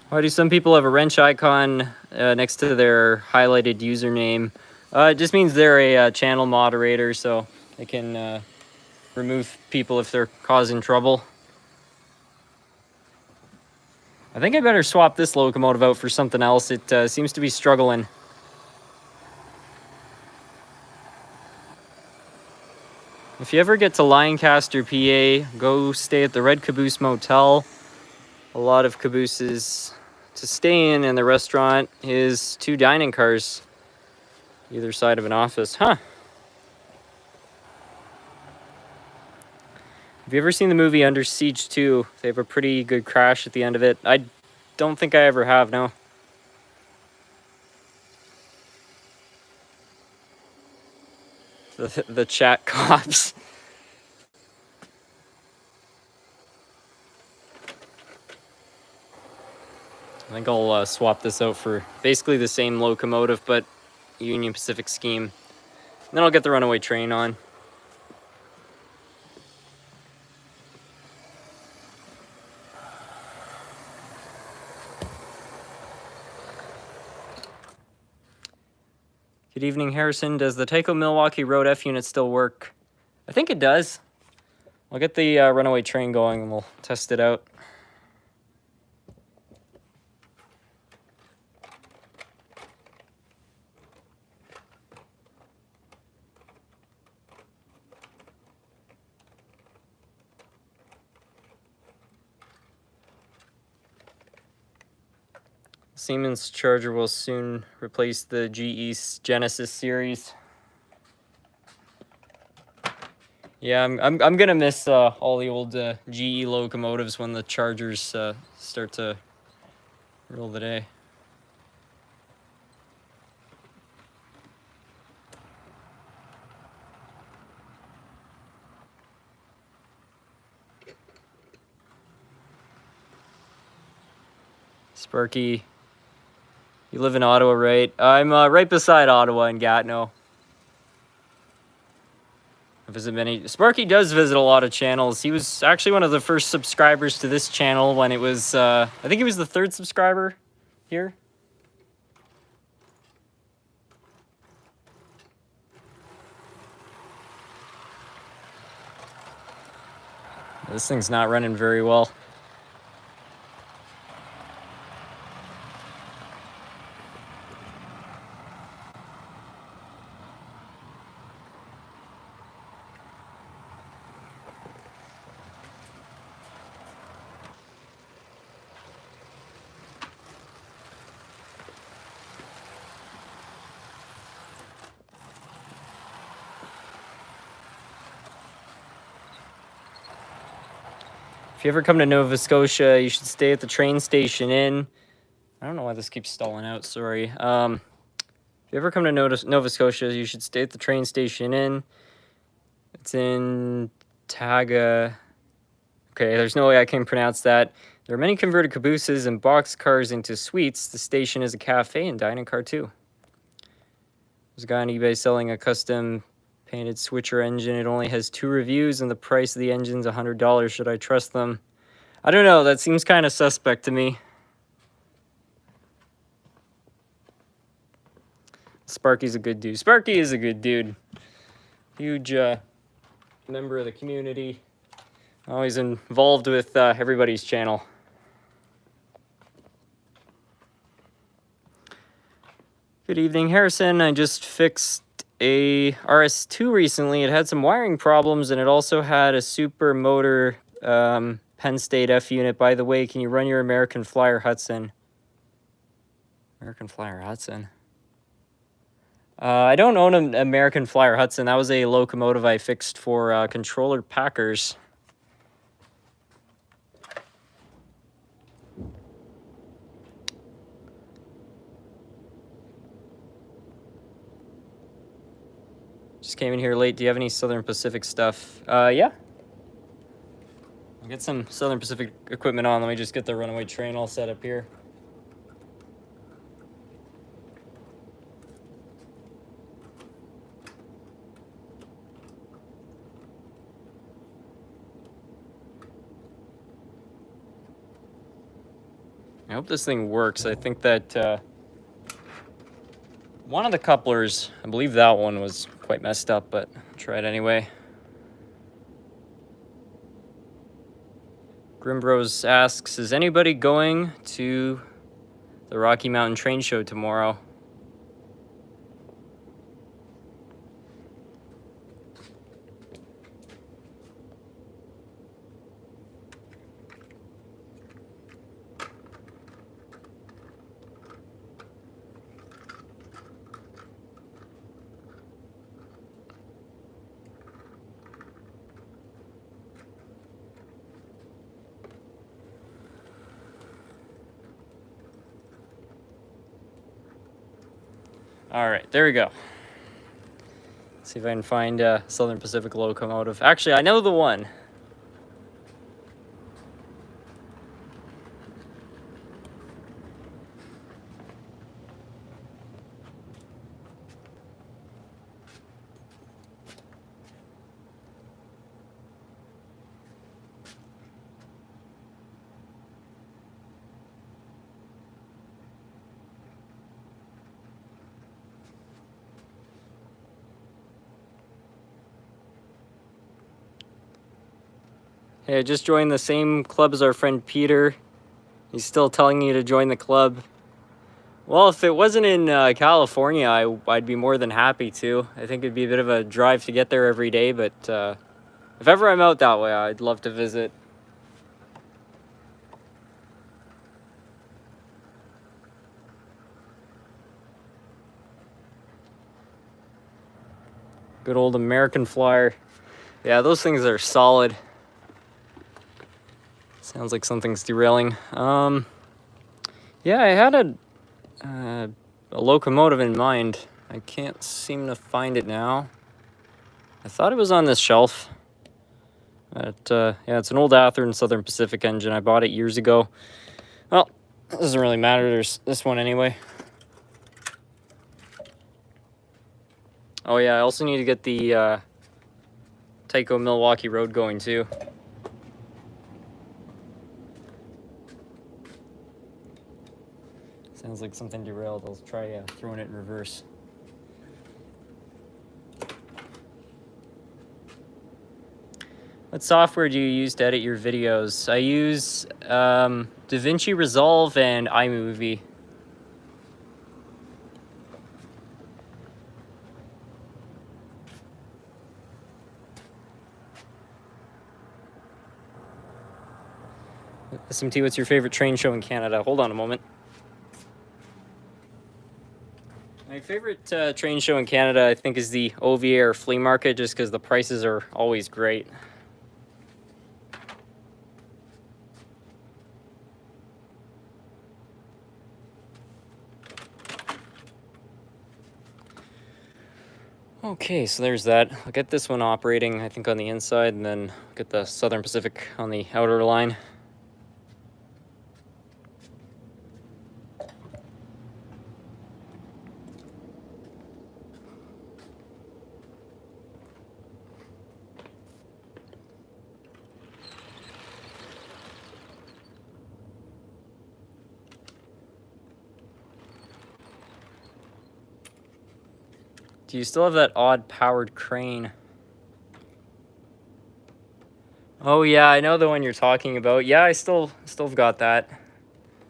Why do some people have a wrench icon next to their highlighted username? It just means they're a channel moderator, so they can remove people if they're causing trouble. I think I better swap this locomotive out for something else. It seems to be struggling. If you ever get to Lancaster, PA, go stay at the Red Caboose Motel. A lot of cabooses to stay in, and the restaurant is 2 dining cars either side of an office. Huh. Have you ever seen the movie Under Siege 2? They have a pretty good crash at the end of it. I don't think I ever have, no. The chat cops. I think I'll swap this out for basically the same locomotive, but Union Pacific scheme. And then I'll get the runaway train on. Good evening, Harrison. Does the Tyco Milwaukee Road F unit still work? I think it does. I'll get the runaway train going and we'll test it out. Siemens charger will soon replace the GE Genesis series. Yeah, I'm gonna miss all the old GE locomotives when the chargers start to rule the day. Sparky, you live in Ottawa, right? I'm right beside Ottawa in Gatineau. I visit many. Sparky does visit a lot of channels. He was actually one of the first subscribers to this channel when it was, I think he was the 3rd subscriber here. This thing's not running very well. If you ever come to Nova Scotia, you should stay at the train station Inn. I don't know why this keeps stalling out, sorry. If you ever come to Nova Scotia, you should stay at the train station Inn. It's in Taga. Okay, there's no way I can pronounce that. There are many converted cabooses and boxcars into suites. The station is a cafe and dining car too. There's a guy on eBay selling a custom painted switcher engine. It only has 2 reviews and the price of the engine's $100. Should I trust them? I don't know. That seems kind of suspect to me. Sparky's a good dude. Sparky is a good dude. Huge member of the community. Always involved with everybody's channel. Good evening, Harrison. I just fixed a RS2 recently. It had some wiring problems, and it also had a super motor Penn State F unit. By the way, can you run your American Flyer Hudson? American Flyer Hudson? I don't own an American Flyer Hudson. That was a locomotive I fixed for controller packers. Just came in here late. Do you have any Southern Pacific stuff? Yeah. I'll get some Southern Pacific equipment on. Let me just get the runaway train all set up here. I hope this thing works. I think that one of the couplers, I believe that one was quite messed up, but I'll try it anyway. Grimbros asks, is anybody going to the Rocky Mountain Train Show tomorrow? All right, there we go. Let's see if I can find a Southern Pacific locomotive. Actually, I know the one. Hey, I just joined the same club as our friend Peter. He's still telling you to join the club. Well, if it wasn't in California, I'd be more than happy to. I think it'd be a bit of a drive to get there every day, but if ever I'm out that way, I'd love to visit. Good old American Flyer. Yeah, those things are solid. Sounds like something's derailing. Yeah, I had a locomotive in mind. I can't seem to find it now. I thought it was on this shelf. But yeah, it's an old Atherton Southern Pacific engine. I bought it years ago. Well, it doesn't really matter. There's this one anyway. Oh yeah, I also need to get the Tyco Milwaukee Road going too. Sounds like something derailed. I'll try throwing it in reverse. What software do you use to edit your videos? I use DaVinci Resolve and iMovie. SMT, what's your favorite train show in Canada? Hold on a moment. My favorite train show in Canada, I think, is the OVA or flea market, just because the prices are always great. Okay, so there's that. I'll get this one operating, I think, on the inside, and then get the Southern Pacific on the outer line. Do you still have that odd powered crane? Oh yeah, I know the one you're talking about. Yeah, I still got that.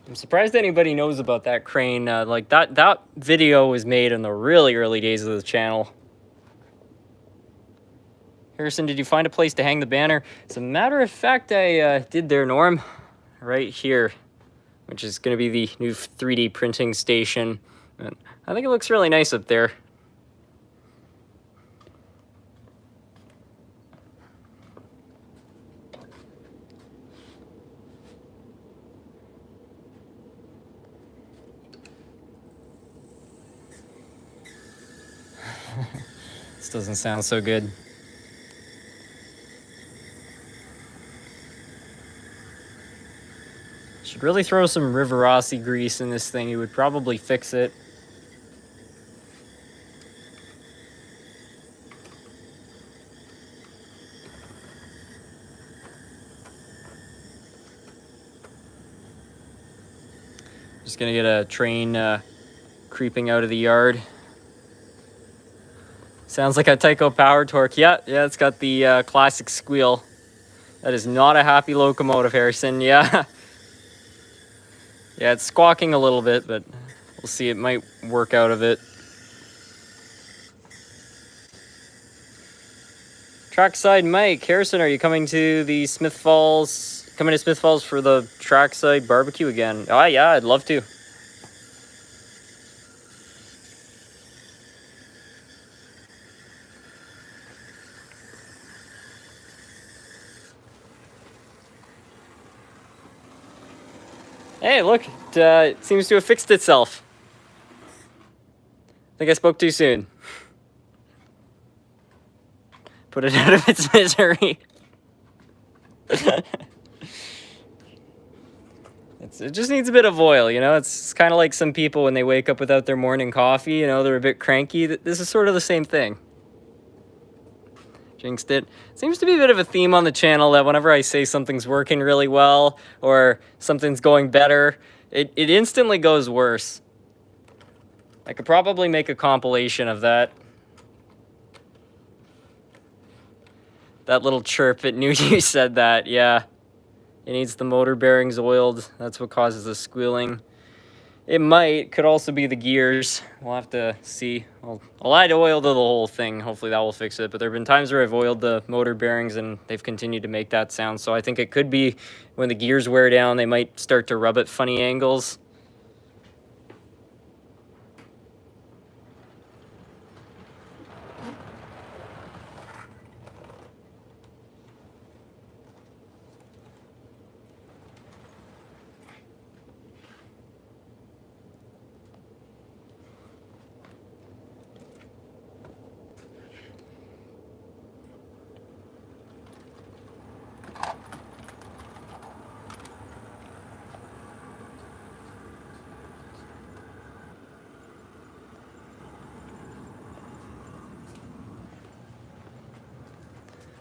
I'm surprised anybody knows about that crane. Like that video was made in the really early days of the channel. Harrison, did you find a place to hang the banner? As a matter of fact, I did there, Norm. Right here, which is going to be the new 3D printing station. And I think it looks really nice up there. This doesn't sound so good. Should really throw some Riverossi grease in this thing. It would probably fix it. Just gonna get a train creeping out of the yard. Sounds like a Tyco power torque. Yeah, it's got the classic squeal. That is not a happy locomotive, Harrison. Yeah. Yeah, it's squawking a little bit, but we'll see. It might work out of it. Trackside Mike. Harrison, are you coming to the Smith Falls? Coming to Smith Falls for the trackside barbecue again? Oh, yeah, I'd love to. Hey, look, it seems to have fixed itself. I think I spoke too soon. Put it out of its misery. It just needs a bit of oil, you know? It's kind of like some people when they wake up without their morning coffee, you know, they're a bit cranky. This is sort of the same thing. Jinxed it. Seems to be a bit of a theme on the channel that whenever I say something's working really well or something's going better, it instantly goes worse. I could probably make a compilation of that. That little chirp, it knew you said that, yeah. It needs the motor bearings oiled. That's what causes the squealing. It could also be the gears. We'll have to see. I'll add oil to the whole thing. Hopefully that will fix it. But there have been times where I've oiled the motor bearings and they've continued to make that sound. So I think it could be when the gears wear down, they might start to rub at funny angles.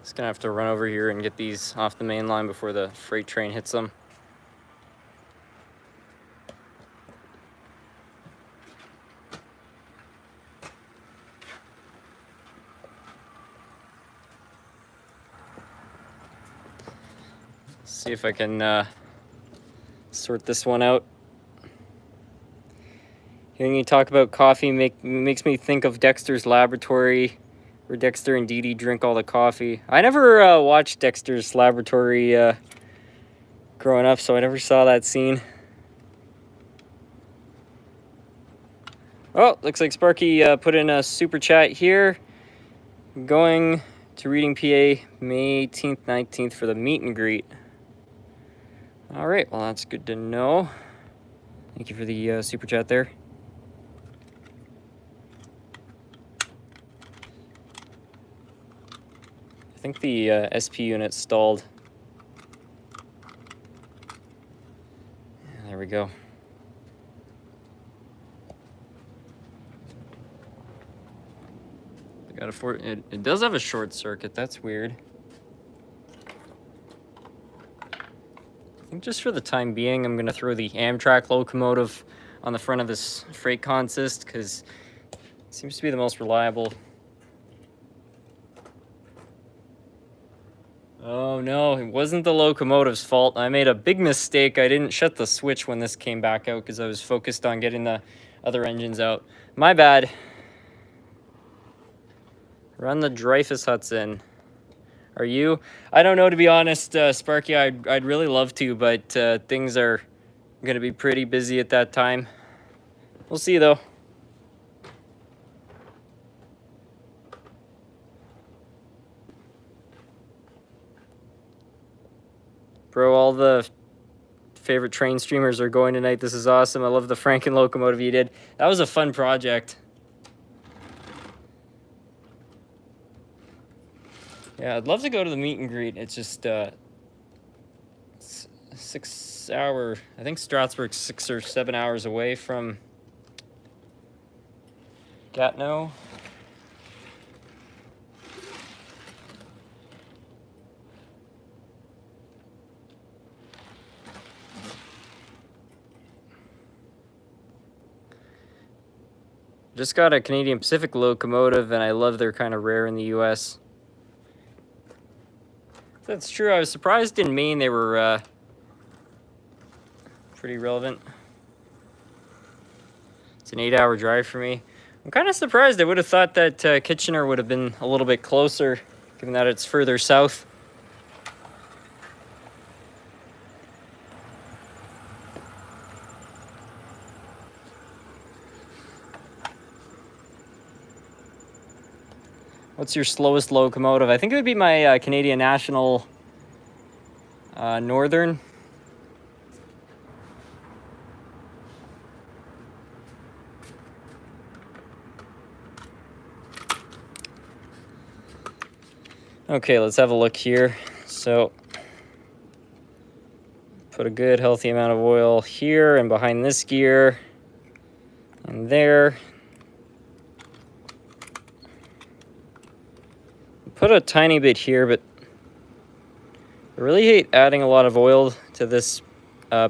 Just gonna have to run over here and get these off the main line before the freight train hits them. See if I can sort this one out. Hearing you talk about coffee makes me think of Dexter's Laboratory, where Dexter and Dee Dee drink all the coffee. I never watched Dexter's Laboratory growing up, so I never saw that scene. Oh, looks like Sparky put in a super chat here. Going to Reading PA May 18th, 19th for the meet and greet. All right, well, that's good to know. Thank you for the super chat there. I think the SP unit stalled. There we go. Got it does have a short circuit. That's weird. I think just for the time being, I'm going to throw the Amtrak locomotive on the front of this freight consist because it seems to be the most reliable. Oh no, it wasn't the locomotive's fault. I made a big mistake. I didn't shut the switch when this came back out because I was focused on getting the other engines out. My bad. Run the Dreyfus Hudson. Are you? I don't know, to be honest, Sparky. I'd really love to, but things are going to be pretty busy at that time. We'll see, though. Bro, all the favorite train streamers are going tonight. This is awesome. I love the Franken locomotive you did. That was a fun project. Yeah, I'd love to go to the meet and greet. It's just 6 hour. I think Strasbourg's 6 or 7 hours away from Gatineau. Just got a Canadian Pacific locomotive, and I love they're kind of rare in the US. That's true. I was surprised in Maine they were pretty relevant. It's an 8-hour drive for me. I'm kind of surprised. I would have thought that Kitchener would have been a little bit closer, given that it's further south. What's your slowest locomotive? I think it would be my Canadian National Northern. Okay, let's have a look here. So, put a good healthy amount of oil here and behind this gear and there. Put a tiny bit here, but I really hate adding a lot of oil to this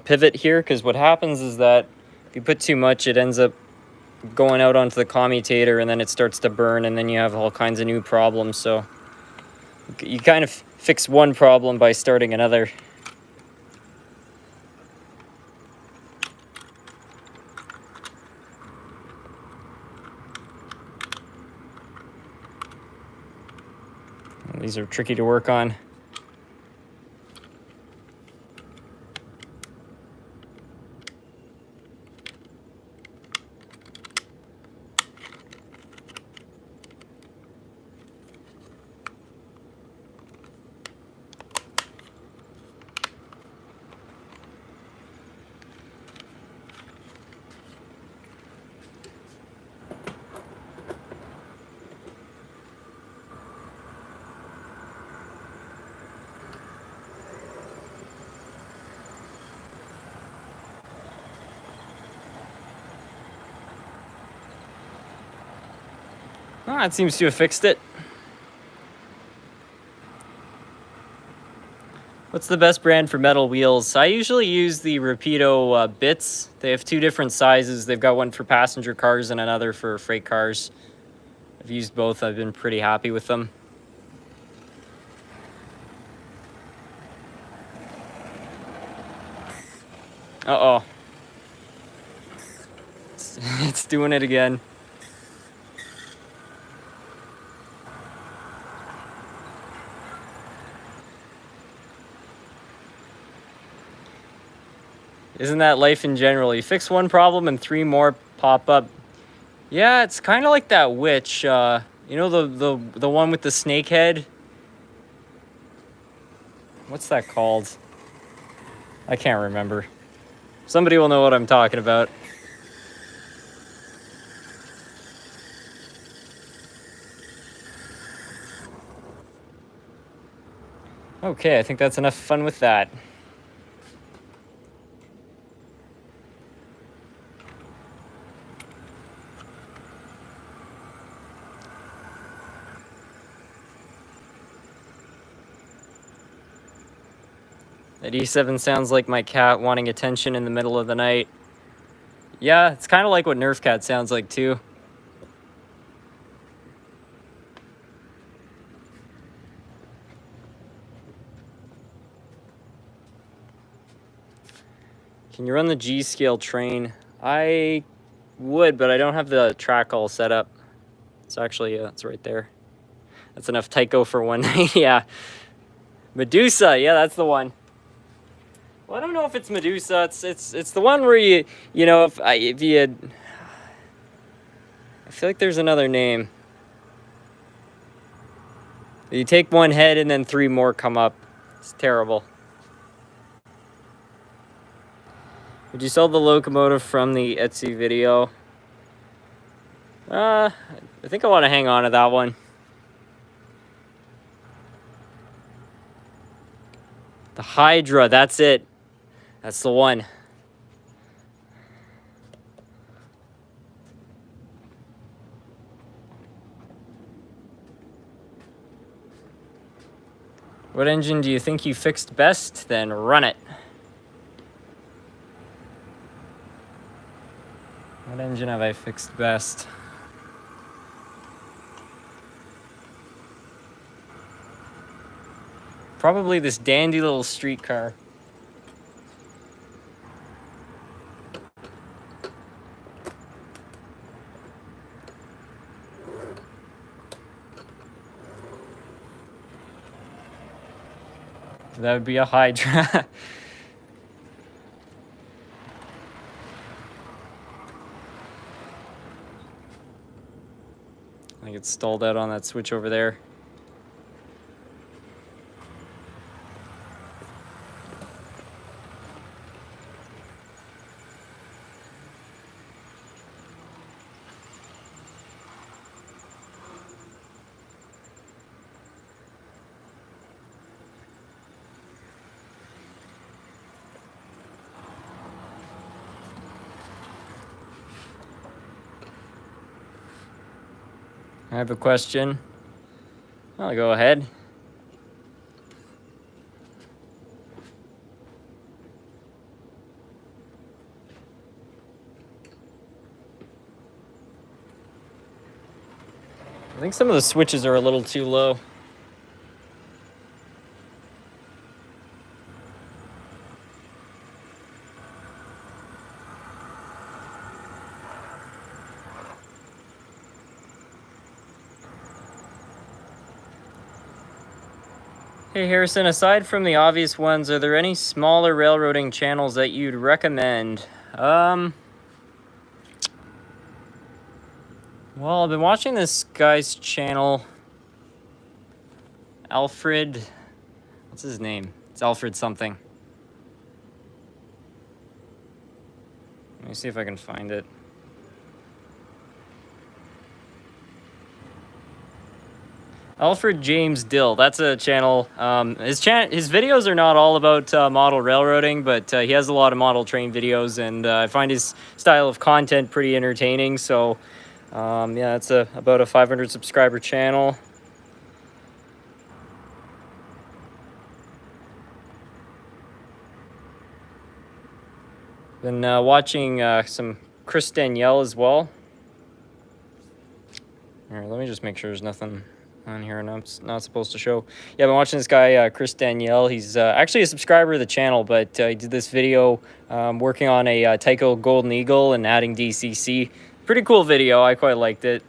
pivot here, because what happens is that if you put too much, it ends up going out onto the commutator and then it starts to burn, and then you have all kinds of new problems. So you kind of fix one problem by starting another. These are tricky to work on. Oh, it seems to have fixed it. What's the best brand for metal wheels? I usually use the Repido bits. They have two different sizes. They've got one for passenger cars and another for freight cars. I've used both. I've been pretty happy with them. Uh-oh. It's doing it again. Isn't that life in general? You fix one problem and 3 more pop up. Yeah, it's kind of like that witch. You know the one with the snake head? What's that called? I can't remember. Somebody will know what I'm talking about. Okay, I think that's enough fun with that. That E7 sounds like my cat wanting attention in the middle of the night. Yeah, it's kind of like what Nerf Cat sounds like too. Can you run the G-scale train? I would, but I don't have the track all set up. It's actually, it's right there. That's enough Tycho for one night, yeah. Medusa, yeah, that's the one. Well, I don't know if it's Medusa. It's the one where you know, if you had, I feel like there's another name. You take one head and then 3 more come up. It's terrible. Would you sell the locomotive from the Etsy video? I think I want to hang on to that one. Hydra, that's it. That's the one. What engine do you think you fixed best? Then run it. What engine have I fixed best? Probably this dandy little streetcar. That would be a Hydra. I think it's stalled out on that switch over there. I have a question. I'll go ahead. I think some of the switches are a little too low. Hey Harrison, aside from the obvious ones, are there any smaller railroading channels that you'd recommend? Well, I've been watching this guy's channel, Alfred, what's his name? It's Alfred something. Let me see if I can find it. Alfred James Dill, that's a channel. His videos are not all about model railroading, but he has a lot of model train videos, and I find his style of content pretty entertaining. So, yeah, it's about a 500 subscriber channel. Been watching some Chris Danielle as well. All right, let me just make sure there's nothing on here and I'm not supposed to show. Yeah, I've been watching this guy, Chris Danielle. He's actually a subscriber of the channel, but he did this video working on a Tyco Golden Eagle and adding DCC. Pretty cool video. I quite liked it.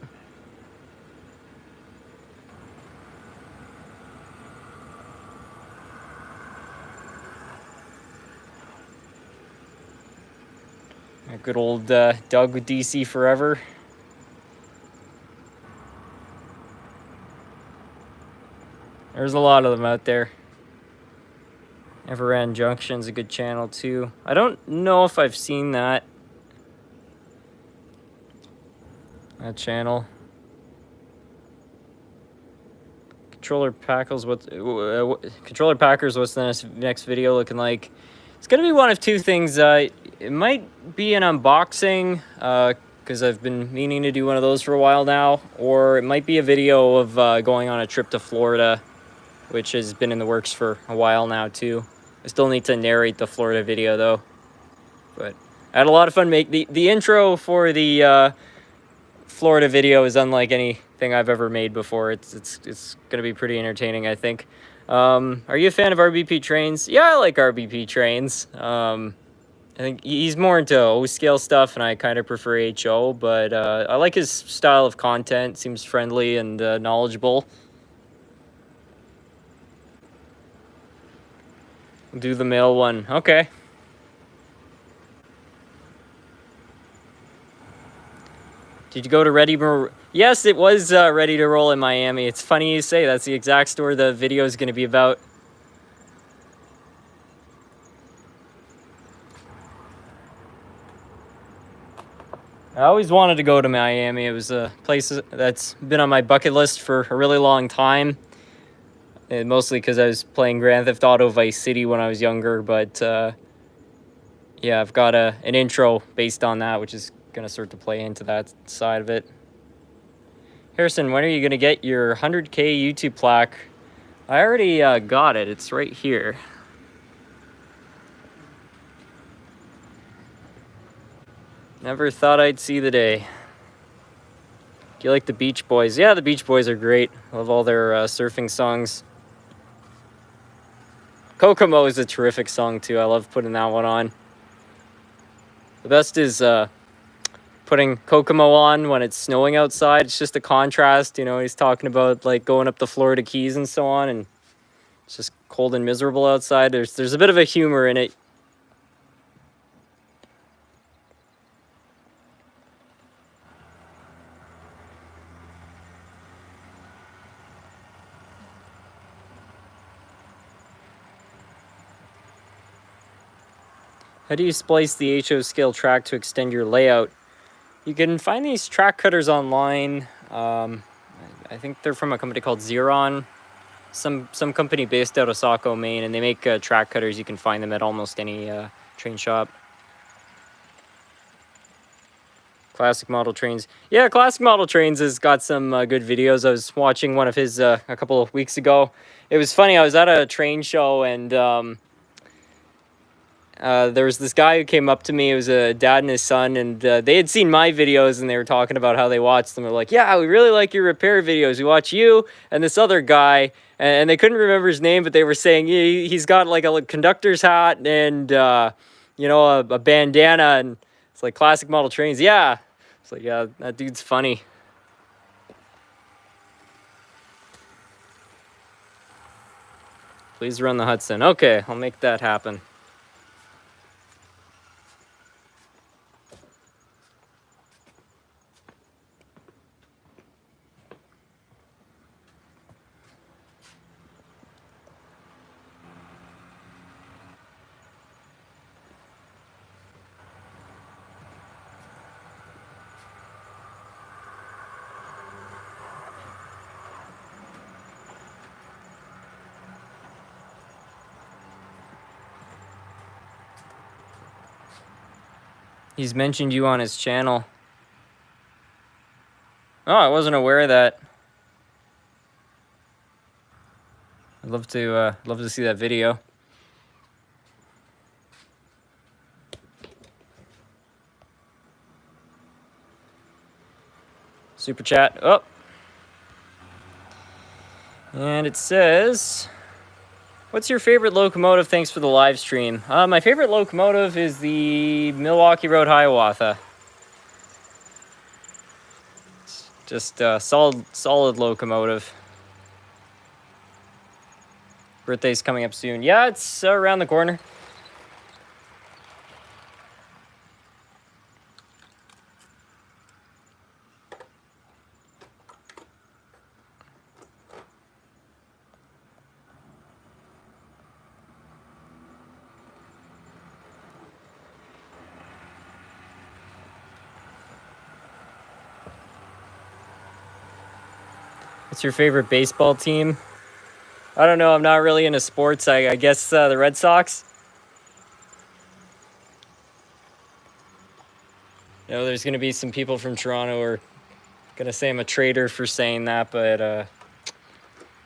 A good old Doug with DC forever. There's a lot of them out there. Everran Junction's a good channel too. I don't know if I've seen that channel. Controller Packers, what's the next video looking like? It's gonna be one of two things. It might be an unboxing, because I've been meaning to do one of those for a while now, or it might be a video of going on a trip to Florida, which has been in the works for a while now too. I still need to narrate the Florida video though. But I had a lot of fun making the intro for the Florida video is unlike anything I've ever made before. It's gonna be pretty entertaining, I think. Are you a fan of RBP trains? Yeah, I like RBP trains. I think he's more into O-scale stuff, and I kind of prefer HO, but I like his style of content. Seems friendly and knowledgeable. Do the mail one. Okay. Did you go to Ready? Yes, it was Ready to Roll in Miami. It's funny you say that's the exact store the video is going to be about. I always wanted to go to Miami. It was a place that's been on my bucket list for a really long time. And mostly because I was playing Grand Theft Auto Vice City when I was younger, but yeah, I've got an intro based on that, which is going to start to play into that side of it. Harrison, when are you going to get your 100K YouTube plaque? I already got it. It's right here. Never thought I'd see the day. Do you like the Beach Boys? Yeah, the Beach Boys are great. I love all their surfing songs. Kokomo is a terrific song too. I love putting that one on. The best is putting Kokomo on when it's snowing outside. It's just a contrast, you know. He's talking about like going up the Florida Keys and so on, and it's just cold and miserable outside. There's a bit of a humor in it. How do you splice the HO scale track to extend your layout? You can find these track cutters online. I think they're from a company called Xeron. Some company based out of Saco, Maine, and they make track cutters. You can find them at almost any train shop. Classic Model Trains. Yeah, Classic Model Trains has got some good videos. I was watching one of his a couple of weeks ago. It was funny. I was at a train show, and there was this guy who came up to me. It was a dad and his son, and they had seen my videos, and they were talking about how they watched them. They're like, yeah, we really like your repair videos. We watch you and this other guy, and they couldn't remember his name, but they were saying he's got like a conductor's hat and, you know, a bandana, and it's like Classic Model Trains. Yeah. It's like, yeah, that dude's funny. Please run the Hudson. Okay, I'll make that happen. He's mentioned you on his channel. Oh, I wasn't aware of that. I'd love to see that video. Super chat. Oh. And it says, what's your favorite locomotive? Thanks for the live stream. My favorite locomotive is the Milwaukee Road Hiawatha. It's just a solid locomotive. Birthday's coming up soon. Yeah, it's around the corner. What's your favorite baseball team? I don't know. I'm not really into sports. I guess the Red Sox. You know, there's going to be some people from Toronto who are going to say I'm a traitor for saying that, but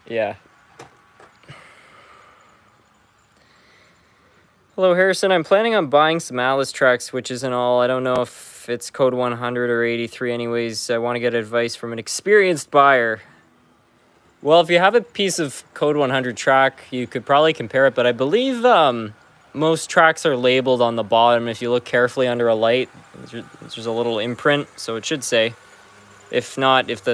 yeah. Hello, Harrison. I'm planning on buying some Alice track switches and all. I don't know if it's code 100 or 83 anyways. I want to get advice from an experienced buyer. Well, if you have a piece of code 100 track, you could probably compare it, but I believe most tracks are labeled on the bottom. If you look carefully under a light, there's a little imprint, so it should say. If not, if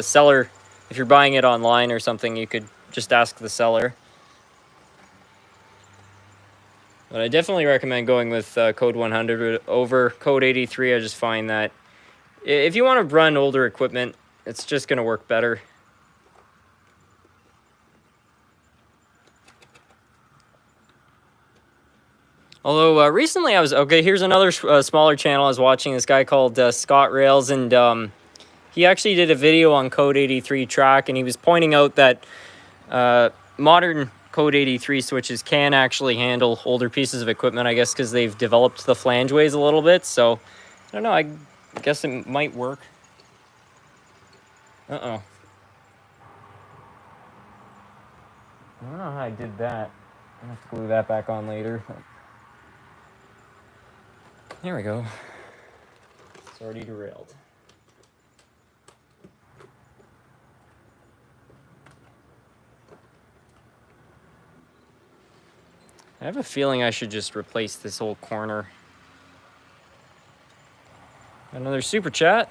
you're buying it online or something, you could just ask the seller. But I definitely recommend going with code 100 over code 83. I just find that if you want to run older equipment, it's just going to work better. Although recently I was, okay, here's another smaller channel I was watching, this guy called Scott Rails, and he actually did a video on code 83 track, and he was pointing out that modern Code 83 switches can actually handle older pieces of equipment, I guess, because they've developed the flangeways a little bit. So, I don't know, I guess it might work. Uh-oh. I don't know how I did that. I'll have to glue that back on later. There we go. It's already derailed. I have a feeling I should just replace this whole corner. Another super chat.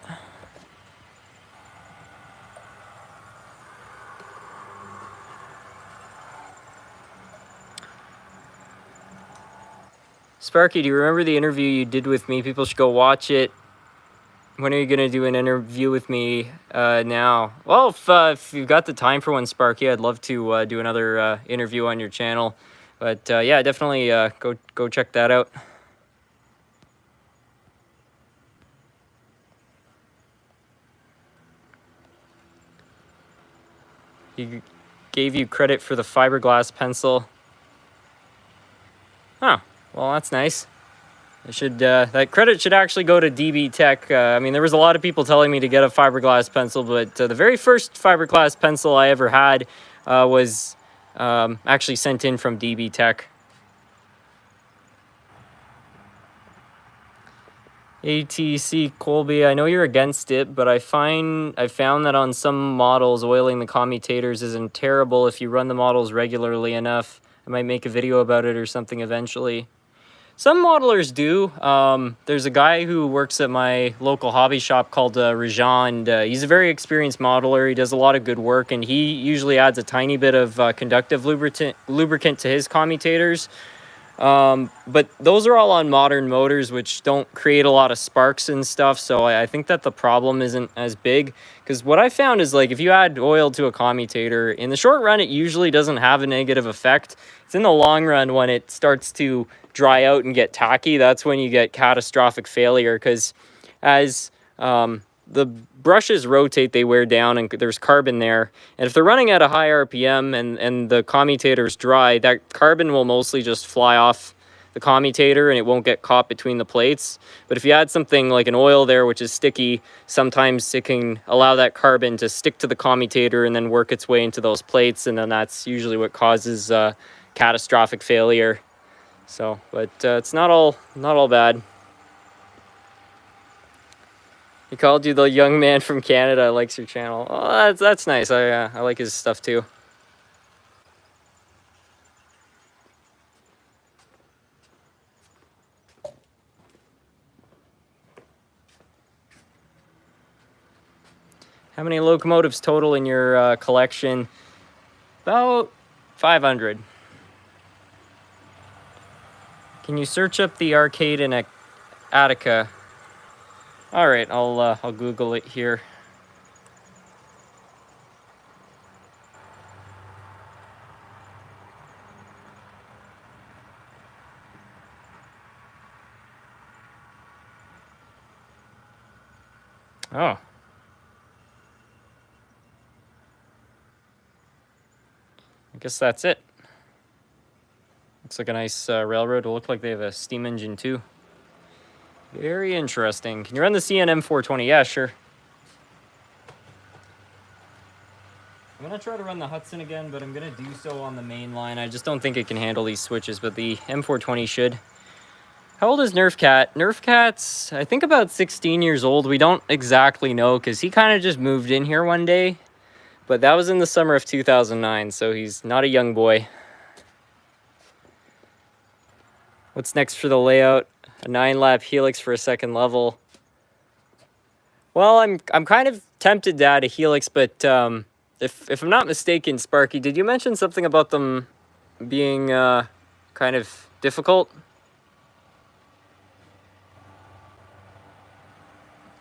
Sparky, do you remember the interview you did with me? People should go watch it. When are you going to do an interview with me now? Well, if you've got the time for one, Sparky, I'd love to do another interview on your channel. But yeah, definitely go check that out. He gave you credit for the fiberglass pencil. Huh. Well, that's nice. That credit should actually go to DB Tech. I mean, there was a lot of people telling me to get a fiberglass pencil, but the very first fiberglass pencil I ever had was actually sent in from DB Tech. ATC Colby, I know you're against it, but I found that on some models, oiling the commutators isn't terrible if you run the models regularly enough. I might make a video about it or something eventually. Some modelers do. There's a guy who works at my local hobby shop called Rajan, and he's a very experienced modeler. He does a lot of good work, and he usually adds a tiny bit of conductive lubricant to his commutators. But those are all on modern motors, which don't create a lot of sparks and stuff. So I think that the problem isn't as big, because what I found is, like, if you add oil to a commutator, in the short run, it usually doesn't have a negative effect. It's in the long run when it starts to dry out and get tacky, that's when you get catastrophic failure, because as the brushes rotate, they wear down, and there's carbon there. And if they're running at a high RPM and the commutator's dry, that carbon will mostly just fly off the commutator and it won't get caught between the plates. But if you add something like an oil there, which is sticky, sometimes it can allow that carbon to stick to the commutator and then work its way into those plates, and then that's usually what causes catastrophic failure. So, but it's not all bad. He called you the young man from Canada, likes your channel. Oh, that's nice. I like his stuff too. How many locomotives total in your collection? About 500. Can you search up the arcade in Attica? All right, I'll Google it here. Oh. I guess that's it. Looks like a nice railroad. It'll look like they have a steam engine too. Very interesting. Can you run the CNM 420? Yeah, sure. I'm going to try to run the Hudson again, but I'm going to do so on the main line. I just don't think it can handle these switches, but the M420 should. How old is Nerf Cat? Nerf Cat's, I think, about 16 years old. We don't exactly know because he kind of just moved in here one day. But that was in the summer of 2009, so he's not a young boy. What's next for the layout? A 9-lap helix for a second level. Well, I'm kind of tempted to add a helix, but if I'm not mistaken, Sparky, did you mention something about them being kind of difficult?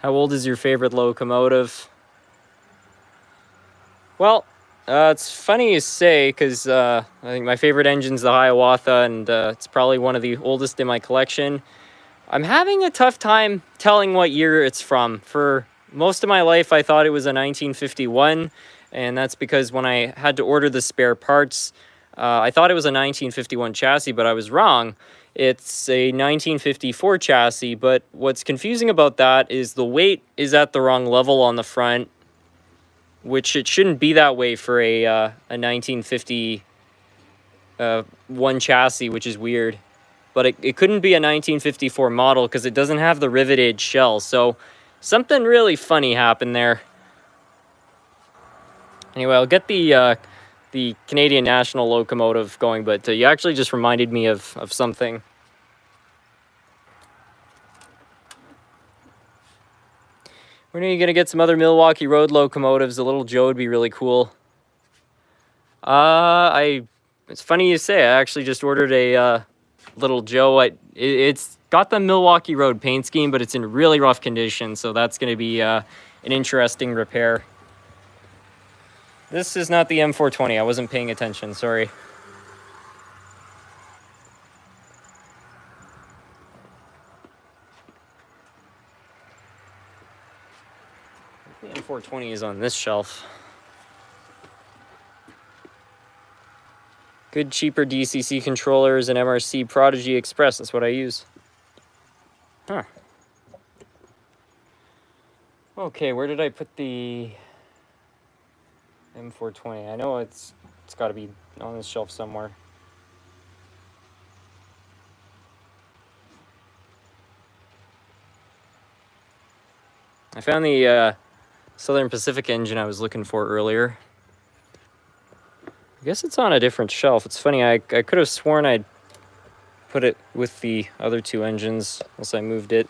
How old is your favorite locomotive? Well, it's funny you say, because I think my favorite engine's the Hiawatha, and it's probably one of the oldest in my collection. I'm having a tough time telling what year it's from. For most of my life, I thought it was a 1951, And that's because when I had to order the spare parts, I thought it was a 1951 chassis, but I was wrong. It's a 1954 chassis, but what's confusing about that is the weight is at the wrong level on the front, which it shouldn't be that way for a 1951 chassis, which is weird. But it couldn't be a 1954 model because it doesn't have the riveted shell. So something really funny happened there. Anyway, I'll get the Canadian National locomotive going, but you actually just reminded me of something. When are you going to get some other Milwaukee Road locomotives? A little Joe would be really cool. It's funny you say, I actually just ordered a little Joe. It's got the Milwaukee Road paint scheme, but it's in really rough condition, so that's going to be an interesting repair. This is not the M420. I wasn't paying attention, sorry. The M420 is on this shelf. Good, cheaper DCC controllers and MRC Prodigy Express. That's what I use. Huh. Okay, where did I put the M420? I know it's got to be on this shelf somewhere. I found the Southern Pacific engine I was looking for earlier. I guess it's on a different shelf. It's funny, I could have sworn I'd put it with the other two engines, unless I moved it.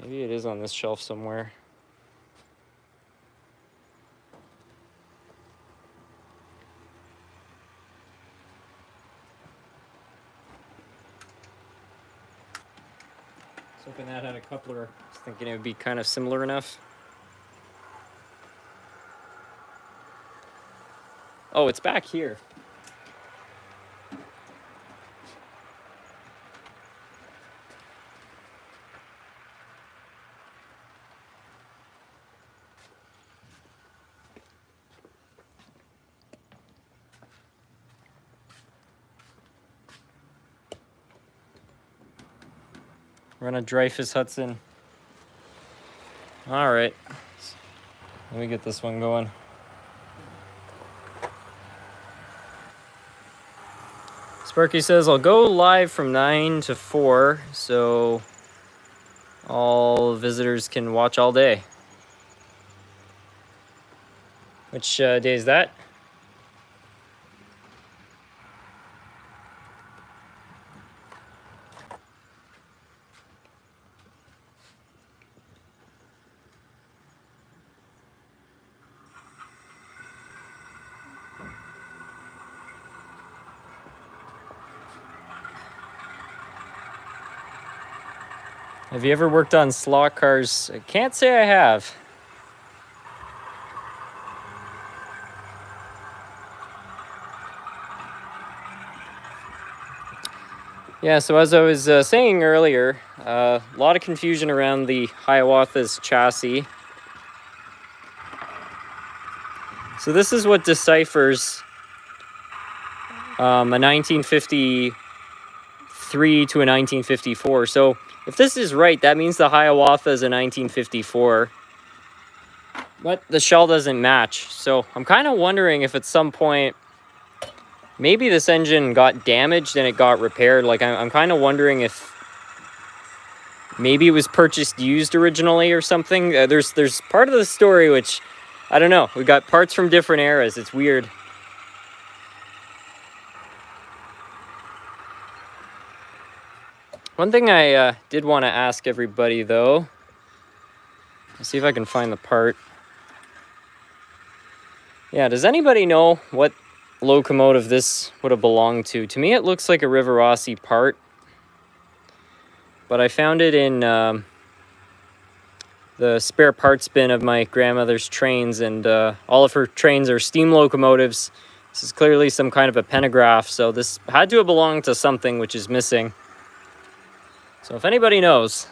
Maybe it is on this shelf somewhere. I was hoping that had a coupler. I was thinking it would be kind of similar enough. Oh, it's back here. Run a Dreyfus Hudson. All right, let me get this one going. Sparky says, I'll go live from 9 to 4, so all visitors can watch all day. Which day is that? Have you ever worked on slot cars? I can't say I have. Yeah, so as I was saying earlier, a lot of confusion around the Hiawatha's chassis. So this is what deciphers a 1953 to a 1954. So if this is right, that means the Hiawatha is a 1954. But the shell doesn't match. So I'm kind of wondering if at some point maybe this engine got damaged and it got repaired. Like I'm kind of wondering if maybe it was purchased used originally or something. There's part of the story which I don't know. We got parts from different eras. It's weird. One thing I did want to ask everybody though. Let's see if I can find the part. Yeah, does anybody know what locomotive this would have belonged to? To me, it looks like a Riverossi part. But I found it in the spare parts bin of my grandmother's trains, and all of her trains are steam locomotives, This is clearly some kind of a pentagraph, so this had to have belonged to something which is missing. So if anybody knows,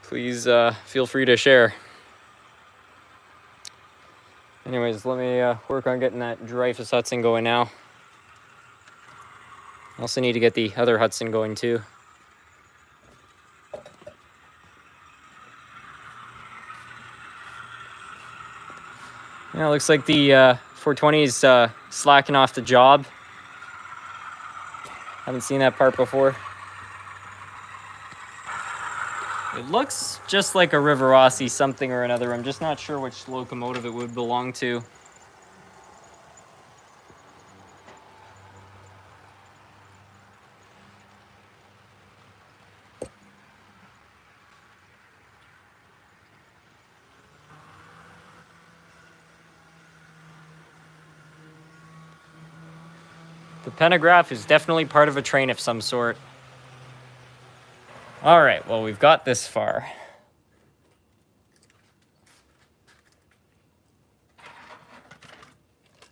please feel free to share. Anyways, let me work on getting that Dreyfus Hudson going now. I also need to get the other Hudson going too. Yeah, it looks like the 420 is slacking off the job. Haven't seen that part before. It looks just like a Riverossi something or another. I'm just not sure which locomotive it would belong to. The pentagraph is definitely part of a train of some sort. All right, well, we've got this far.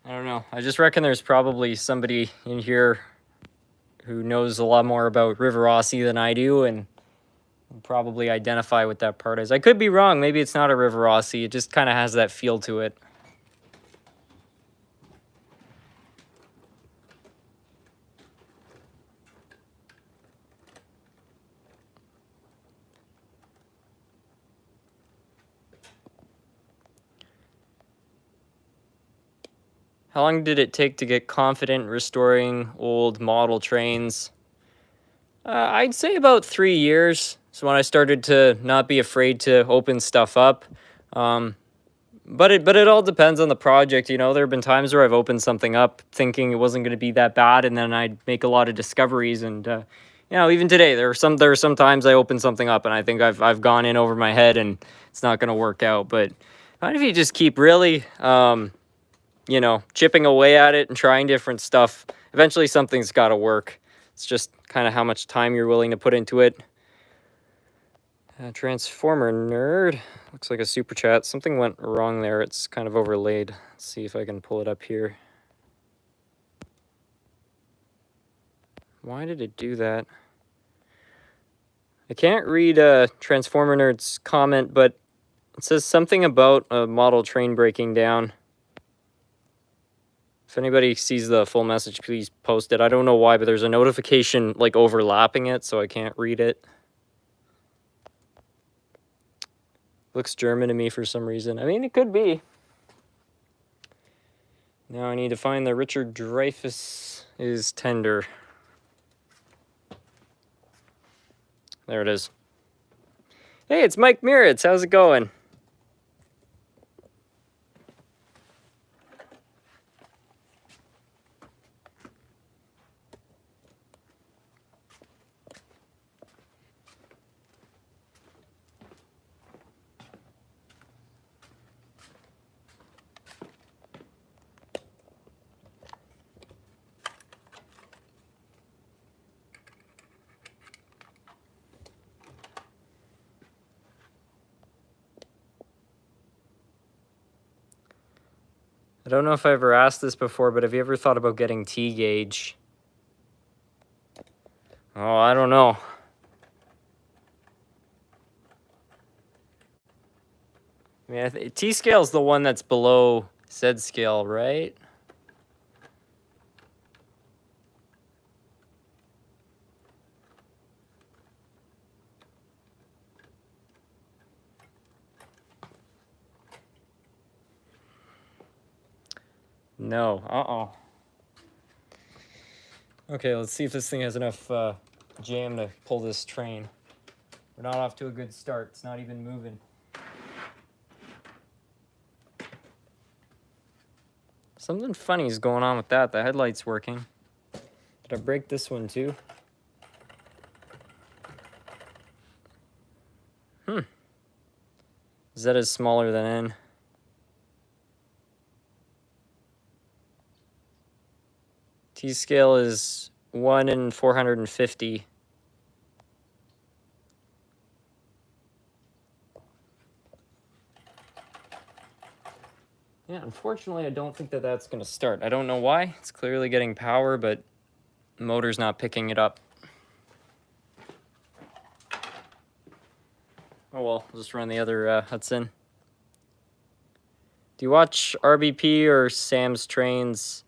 I don't know. I just reckon there's probably somebody in here who knows a lot more about Riverossi than I do and probably identify what that part is. I could be wrong. Maybe it's not a Riverossi. It just kind of has that feel to it. How long did it take to get confident restoring old model trains? I'd say about 3 years. So when I started to not be afraid to open stuff up. But it all depends on the project. You know, there have been times where I've opened something up thinking it wasn't going to be that bad, and then I'd make a lot of discoveries. And you know, even today, there are some times I open something up and I think I've gone in over my head and it's not going to work out. But if you just keep really you know, chipping away at it and trying different stuff, eventually something's got to work. It's just kind of how much time you're willing to put into it. Transformer nerd. Looks like a super chat. Something went wrong there. It's kind of overlaid. Let's see if I can pull it up here. Why did it do that? I can't read Transformer nerd's comment, but it says something about a model train breaking down. If anybody sees the full message, please post it. I don't know why, but there's a notification like overlapping it, so I can't read it. Looks German to me for some reason. I mean, it could be. Now I need to find the Richard Dreyfus is tender. There it is. Hey, it's Mike Miritz. How's it going? I don't know if I ever asked this before, but have you ever thought about getting T-gauge? Oh, I don't know. I mean, T-scale is the one that's below Z-scale, right? No. Okay, let's see if this thing has enough jam to pull this train. We're not off to a good start. It's not even moving. Something funny is going on with that. The headlight's working. Did I break this one too? Z is smaller than N. T-scale is 1 in 450. Yeah, unfortunately, I don't think that that's going to start. I don't know why. It's clearly getting power, but the motor's not picking it up. Oh well, I'll just run the other Hudson. Do you watch RBP or Sam's Trains?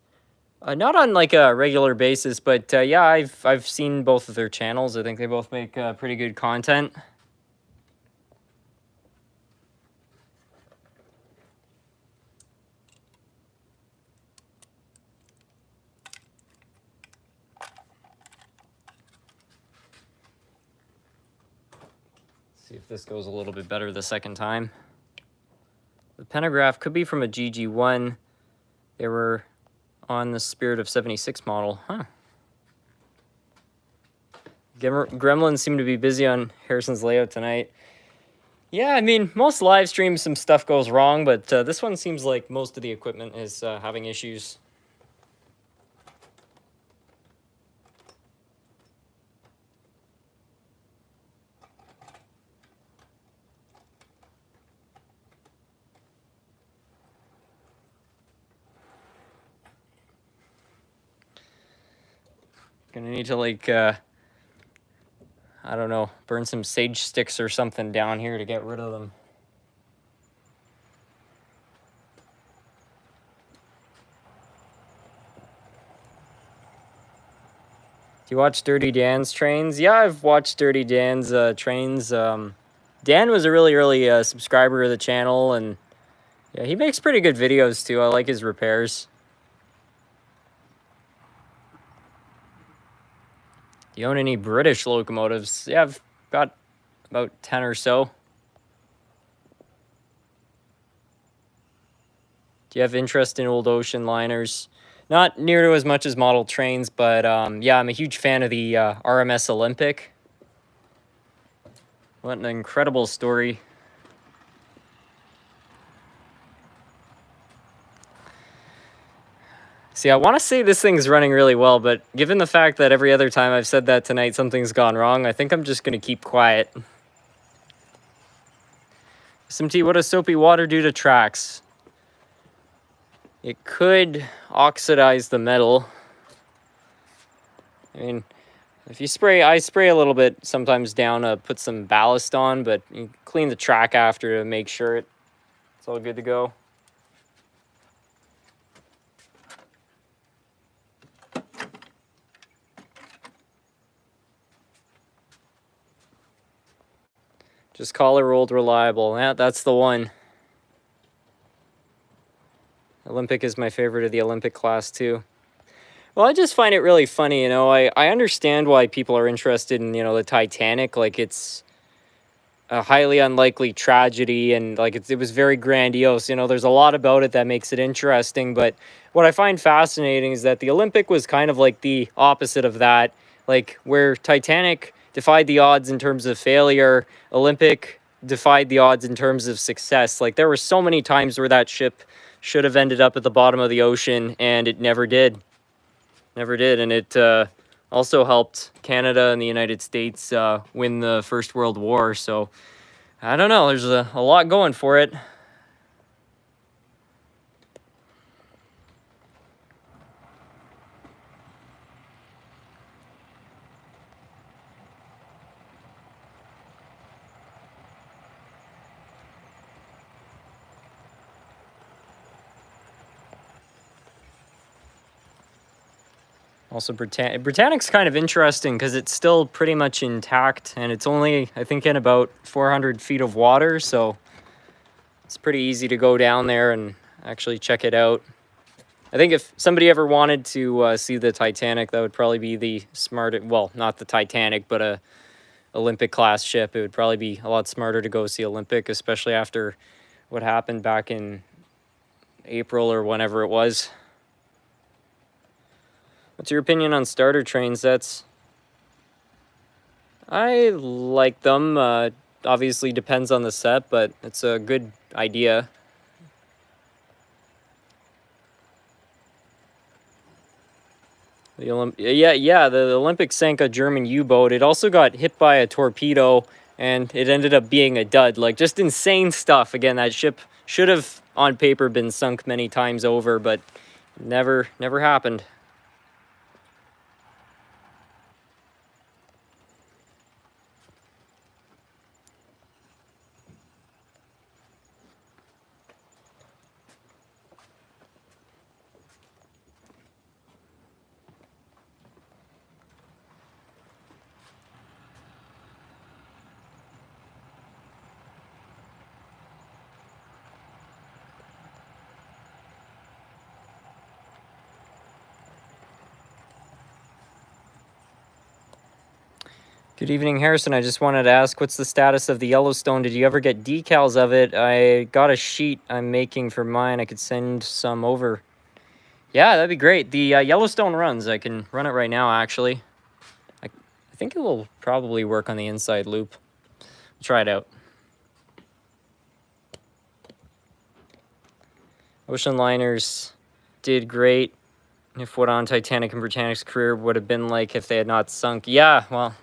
Not on like a regular basis, but yeah, I've seen both of their channels. I think they both make pretty good content. See if this goes a little bit better the second time. The pentagraph could be from a GG1. They were on the Spirit of 76 model. Huh. Gremlins seem to be busy on Harrison's layout tonight. Yeah, I mean, most live streams, some stuff goes wrong, but this one seems like most of the equipment is having issues. Gonna need to, like, I don't know, burn some sage sticks or something down here to get rid of them. Do you watch Dirty Dan's trains? Yeah, I've watched Dirty Dan's trains. Dan was a really early subscriber of the channel, and yeah, he makes pretty good videos too. I like his repairs. Do you own any British locomotives? Yeah, I've got about 10 or so. Do you have interest in old ocean liners? Not near to as much as model trains, but yeah, I'm a huge fan of the RMS Olympic. What an incredible story. See, I want to say this thing's running really well, but given the fact that every other time I've said that tonight something's gone wrong, I think I'm just going to keep quiet. SMT, what does soapy water do to tracks? It could oxidize the metal. I mean, if you spray, I spray a little bit sometimes down to put some ballast on, but you clean the track after to make sure it's all good to go. Just call her old reliable. Yeah, that's the one. Olympic is my favorite of the Olympic class too. Well, I just find it really funny, you know. I understand why people are interested in, you know, the Titanic. Like, it's a highly unlikely tragedy, and like it was very grandiose. You know, there's a lot about it that makes it interesting. But what I find fascinating is that the Olympic was kind of like the opposite of that. Like, where Titanic defied the odds in terms of failure, Olympic defied the odds in terms of success. Like, there were so many times where that ship should have ended up at the bottom of the ocean, and it never did. Never did. And it also helped Canada and the United States win the First World War. So, I don't know. There's a lot going for it. Also, Britannic's kind of interesting because it's still pretty much intact, and it's only, I think, in about 400 feet of water, so it's pretty easy to go down there and actually check it out. I think if somebody ever wanted to see the Titanic, that would probably be the smart, well, not the Titanic, but a Olympic class ship. It would probably be a lot smarter to go see Olympic, especially after what happened back in April or whenever it was. What's your opinion on starter train sets? I like them. Obviously depends on the set, but it's a good idea. The Olympic sank a German U-boat. It also got hit by a torpedo and it ended up being a dud. Like, just insane stuff. Again, that ship should have, on paper, been sunk many times over, but never happened. Good evening, Harrison. I just wanted to ask, what's the status of the Yellowstone? Did you ever get decals of it? I got a sheet I'm making for mine. I could send some over. Yeah, that'd be great. The Yellowstone runs. I can run it right now, actually. I think it will probably work on the inside loop. Try it out. Ocean liners did great. If what on Titanic and Britannic's career would have been like if they had not sunk. Yeah, well,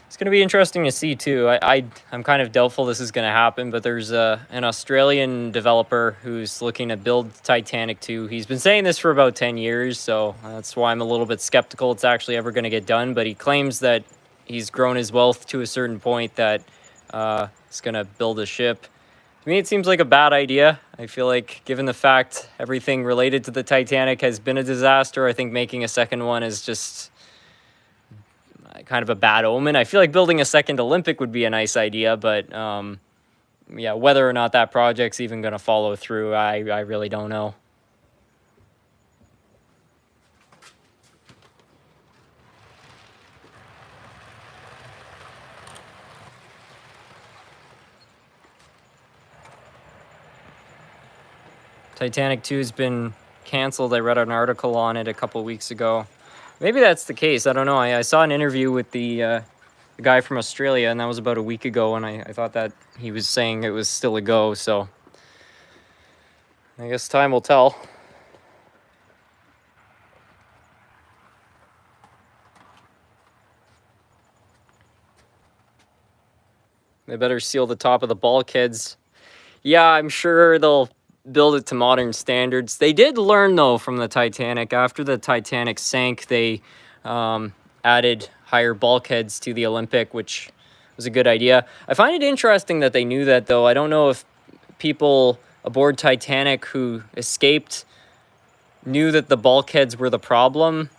it's going to be interesting to see, too. I'm kind of doubtful this is going to happen, but there's an Australian developer who's looking to build Titanic II. He's been saying this for about 10 years, so that's why I'm a little bit skeptical it's actually ever going to get done. But he claims that he's grown his wealth to a certain point that he's going to build a ship. To me, it seems like a bad idea. I feel like, given the fact everything related to the Titanic has been a disaster, I think making a second one is just kind of a bad omen. I feel like building a second Olympic would be a nice idea, but yeah, whether or not that project's even going to follow through, I really don't know. Titanic II has been canceled. I read an article on it a couple weeks ago. Maybe that's the case. I don't know. I saw an interview with the guy from Australia, and that was about a week ago, and I thought that he was saying it was still a go, so I guess time will tell. They better seal the top of the bulkheads. Yeah, I'm sure they'll build it to modern standards. They did learn, though, from the Titanic. After the Titanic sank, they added higher bulkheads to the Olympic, which was a good idea. I find it interesting that they knew that, though. I don't know if people aboard Titanic who escaped knew that the bulkheads were the problem,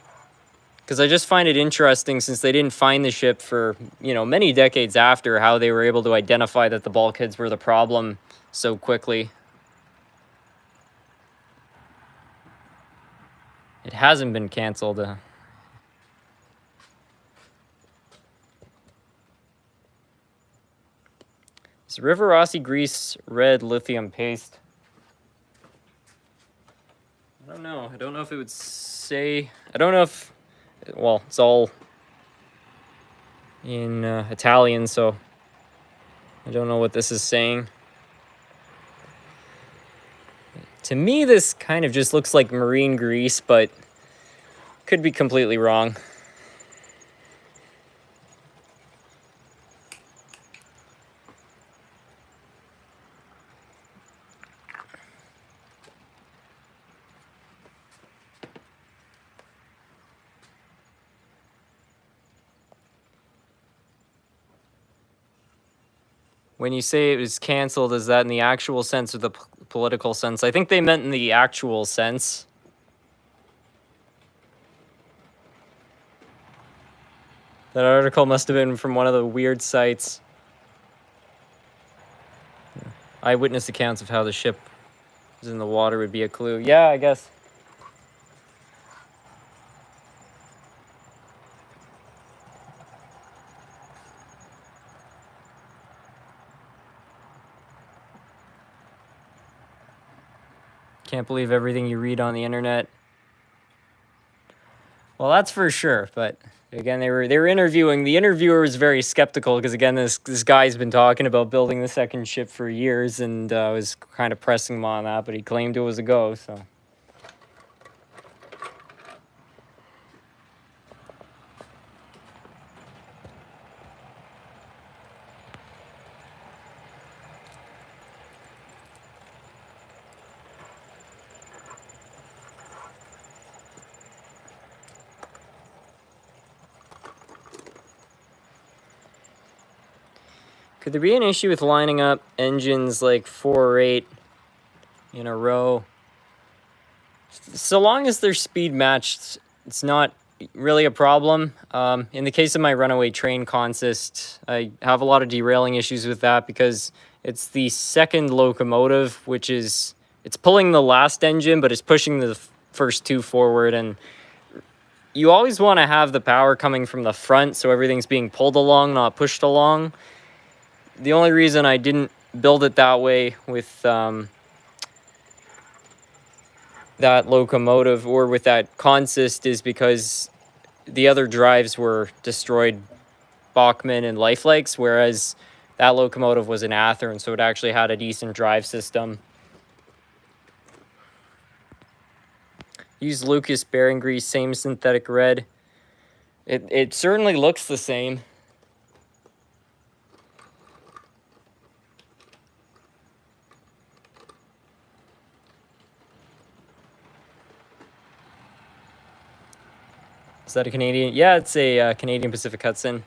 because I just find it interesting, since they didn't find the ship for, many decades after, how they were able to identify that the bulkheads were the problem so quickly. It hasn't been canceled. It's Riverossi grease red lithium paste. I don't know. I don't know if it would say... I don't know if... Well, it's all in Italian, so I don't know what this is saying. To me, this kind of just looks like marine grease, but could be completely wrong. When you say it was canceled, is that in the actual sense or the political sense? I think they meant in the actual sense. That article must have been from one of the weird sites. Eyewitness accounts of how the ship was in the water would be a clue. Yeah, I guess. Can't believe everything you read on the internet. Well, that's for sure, but again, they were interviewing. The interviewer was very skeptical because, again, this guy's been talking about building the second ship for years, and was kind of pressing him on that, but he claimed it was a go, so. Could there be an issue with lining up engines like 4 or 8 in a row? So long as they're speed matched, it's not really a problem. In the case of my runaway train consist, I have a lot of derailing issues with that because it's the second locomotive, which is, it's pulling the last engine, but it's pushing the first two forward. And you always want to have the power coming from the front, so everything's being pulled along, not pushed along. The only reason I didn't build it that way with that locomotive or with that consist is because the other drives were destroyed Bachman and lifelikes, whereas that locomotive was an Athearn, so it actually had a decent drive system. Use Lucas bearing grease, same synthetic red. It certainly looks the same. Is that a Canadian? Yeah, it's a Canadian Pacific Hudson. Do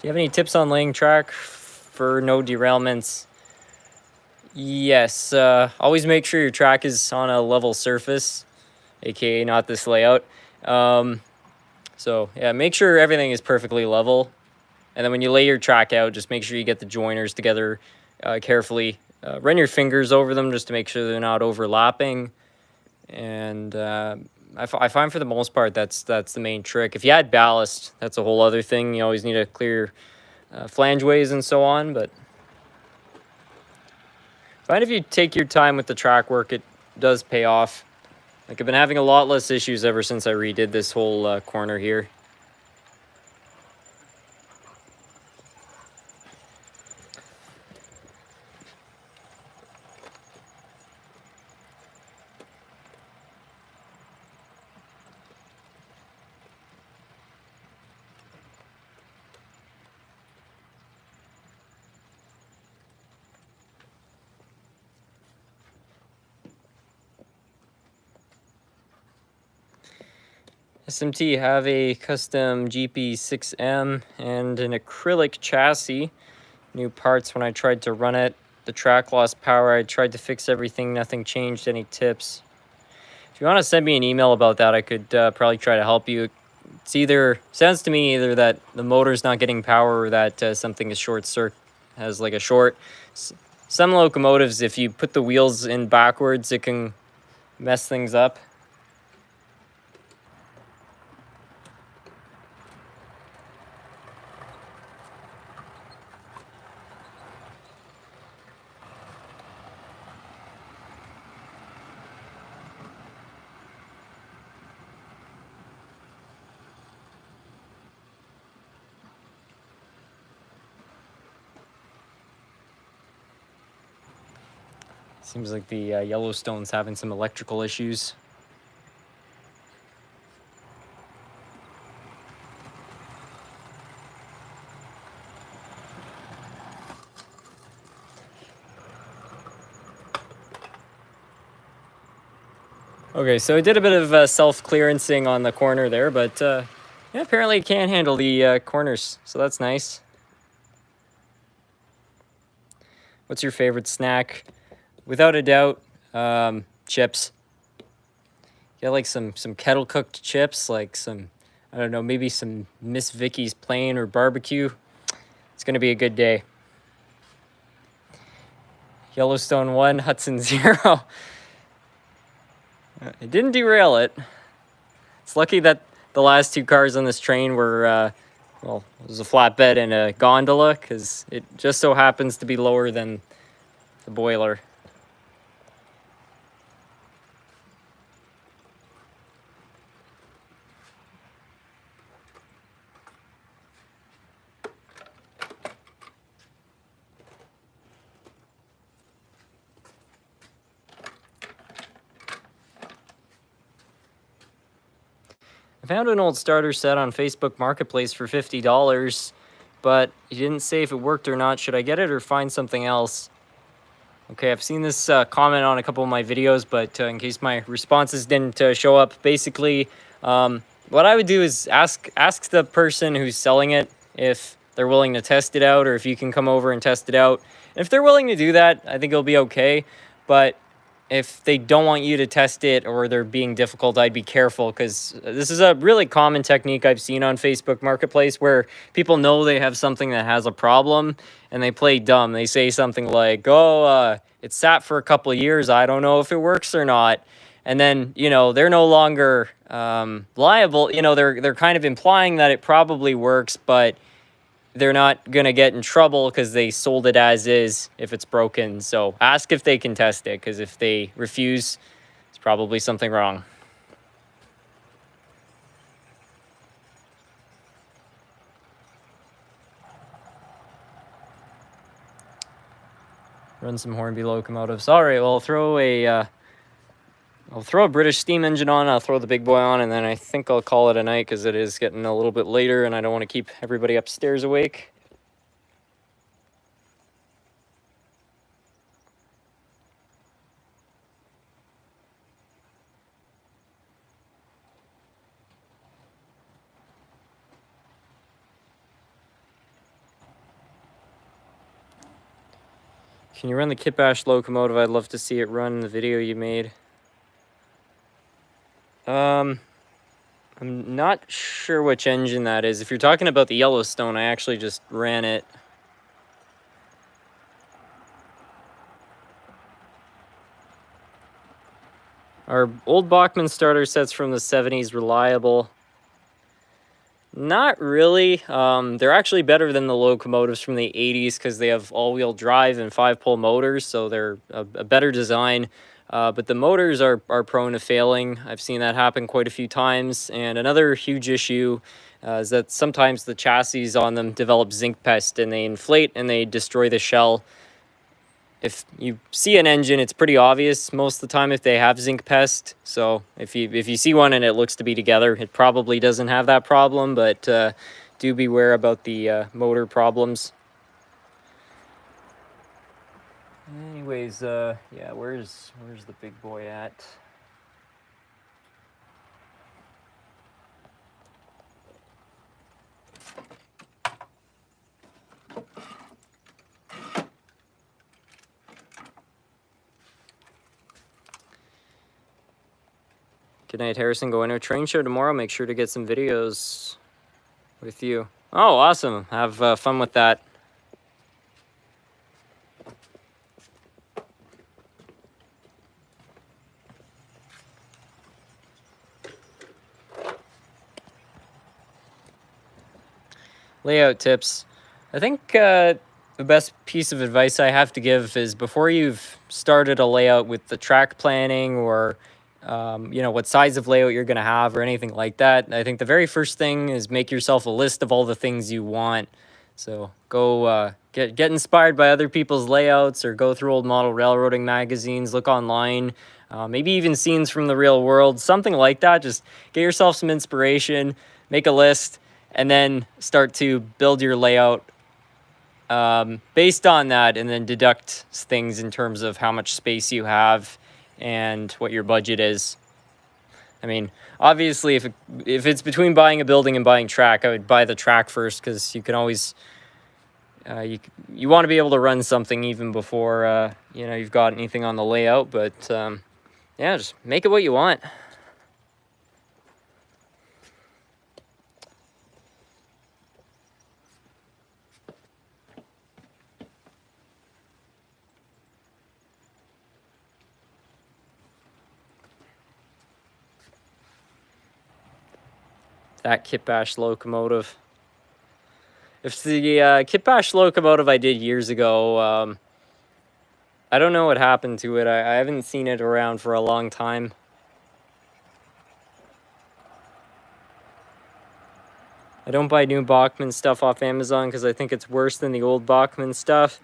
you have any tips on laying track for no derailments? Yes, always make sure your track is on a level surface, aka not this layout. So yeah, make sure everything is perfectly level. And then when you lay your track out, just make sure you get the joiners together carefully. Run your fingers over them just to make sure they're not overlapping. And I find for the most part that's the main trick. If you add ballast, that's a whole other thing. You always need to clear flangeways and so on. But I find if you take your time with the track work, it does pay off. Like I've been having a lot less issues ever since I redid this whole corner here. SMT have a custom GP6M and an acrylic chassis. New parts when I tried to run it. The track lost power. I tried to fix everything. Nothing changed. Any tips? If you want to send me an email about that, I could probably try to help you. It's either, sounds to me either that the motor's not getting power or that something is short circuit, has like a short. Some locomotives, if you put the wheels in backwards, it can mess things up. Seems like the Yellowstone's having some electrical issues. Okay, so I did a bit of self-clearancing on the corner there, but yeah, apparently it can handle the corners, so that's nice. What's your favorite snack? Without a doubt, chips. Get like some kettle cooked chips, like some, I don't know, maybe some Miss Vicky's plain or barbecue. It's gonna be a good day. Yellowstone 1, Hudson 0. It didn't derail it. It's lucky that the last two cars on this train were, well, it was a flatbed and a gondola, because it just so happens to be lower than the boiler. I found an old starter set on Facebook Marketplace for $50, but he didn't say if it worked or not. Should I get it or find something else? Okay, I've seen this comment on a couple of my videos, but in case my responses didn't show up, basically, what I would do is ask the person who's selling it if they're willing to test it out, or if you can come over and test it out. And if they're willing to do that, I think it'll be okay. But if they don't want you to test it, or they're being difficult, I'd be careful, because this is a really common technique I've seen on Facebook Marketplace, where people know they have something that has a problem and they play dumb. They say something like, oh, it sat for a couple of years, I don't know if it works or not. And then, you know, they're no longer liable. You know, they're kind of implying that it probably works, but they're not going to get in trouble because they sold it as is if it's broken. So ask if they can test it, because if they refuse, it's probably something wrong. Run some Hornby locomotives. All right, well, I'll throw a British steam engine on, I'll throw the big boy on, and then I think I'll call it a night, because it is getting a little bit later and I don't want to keep everybody upstairs awake. Can you run the Kitbash locomotive? I'd love to see it run in the video you made. I'm not sure which engine that is. If you're talking about the Yellowstone, I actually just ran it. Are old Bachman starter sets from the 70s reliable? Not really. They're actually better than the locomotives from the 80s, because they have all-wheel drive and 5-pole motors, so they're a better design. But the motors are prone to failing. I've seen that happen quite a few times. And another huge issue is that sometimes the chassis on them develop zinc pest, and they inflate and they destroy the shell. If you see an engine, it's pretty obvious most of the time if they have zinc pest. So if you see one and it looks to be together, it probably doesn't have that problem. But do beware about the motor problems. Anyways, yeah, where's the big boy at? Good night, Harrison. Going to a train show tomorrow. Make sure to get some videos with you. Oh, awesome. Have fun with that. Layout tips. I think the best piece of advice I have to give is, before you've started a layout with the track planning, or you know, what size of layout you're going to have or anything like that, I think the very first thing is make yourself a list of all the things you want. So go get inspired by other people's layouts, or go through old model railroading magazines, look online, maybe even scenes from the real world, something like that. Just get yourself some inspiration, make a list, and then start to build your layout based on that, and then deduct things in terms of how much space you have and what your budget is. I mean, obviously, if it's between buying a building and buying track, I would buy the track first, because you can always you want to be able to run something even before you know, you've got anything on the layout. But yeah, just make it what you want. That Kitbash locomotive. If the Kitbash locomotive I did years ago, I don't know what happened to it. I haven't seen it around for a long time. I don't buy new Bachman stuff off Amazon, because I think it's worse than the old Bachman stuff.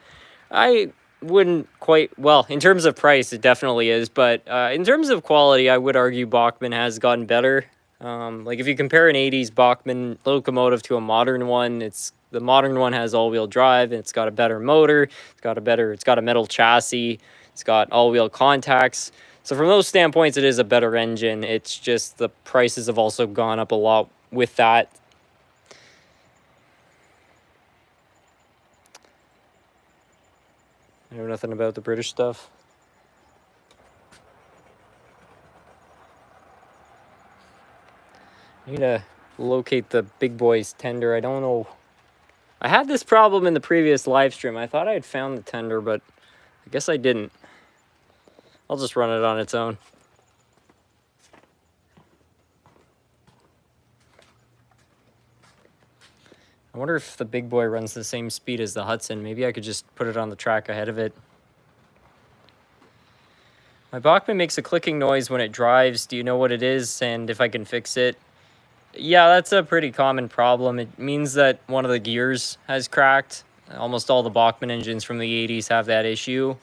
I wouldn't quite, well, in terms of price, it definitely is, but in terms of quality, I would argue Bachman has gotten better. Like, if you compare an 80s Bachman locomotive to a modern one, the modern one has all-wheel drive, and it's got a better motor, it's got a metal chassis, it's got all-wheel contacts. So from those standpoints, it is a better engine. It's just the prices have also gone up a lot with that. I know nothing about the British stuff. I need to locate the big boy's tender. I don't know. I had this problem in the previous live stream. I thought I had found the tender, but I guess I didn't. I'll just run it on its own. I wonder if the big boy runs the same speed as the Hudson. Maybe I could just put it on the track ahead of it. My Bachman makes a clicking noise when it drives. Do you know what it is and if I can fix it? Yeah, that's a pretty common problem. It means that one of the gears has cracked. Almost all the Bachman engines from the 80s have that issue.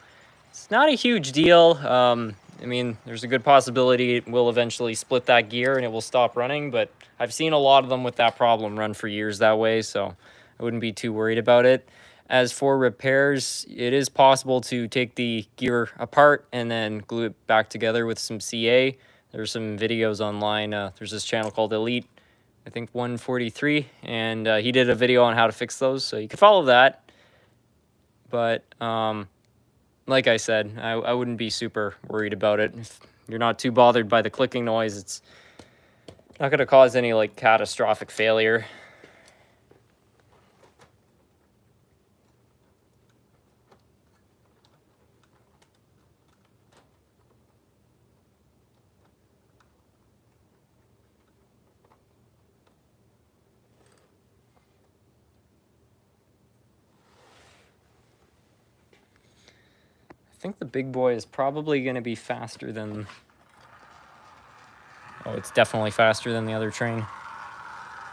It's not a huge deal. I mean, there's a good possibility it will eventually split that gear and it will stop running, but I've seen a lot of them with that problem run for years that way, so I wouldn't be too worried about it. As for repairs, it is possible to take the gear apart and then glue it back together with some CA. There's some videos online. There's this channel called Elite, I think 143, and he did a video on how to fix those, so you can follow that. But like I said, I wouldn't be super worried about it. If you're not too bothered by the clicking noise, it's not going to cause any like catastrophic failure. I think the big boy is probably going to be faster than... Oh, it's definitely faster than the other train.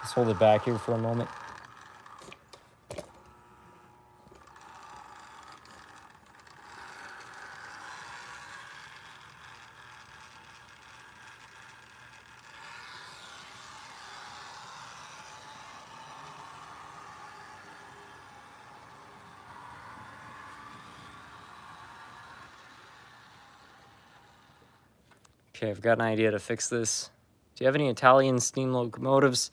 Let's hold it back here for a moment. Okay, I've got an idea to fix this. Do you have any Italian steam locomotives?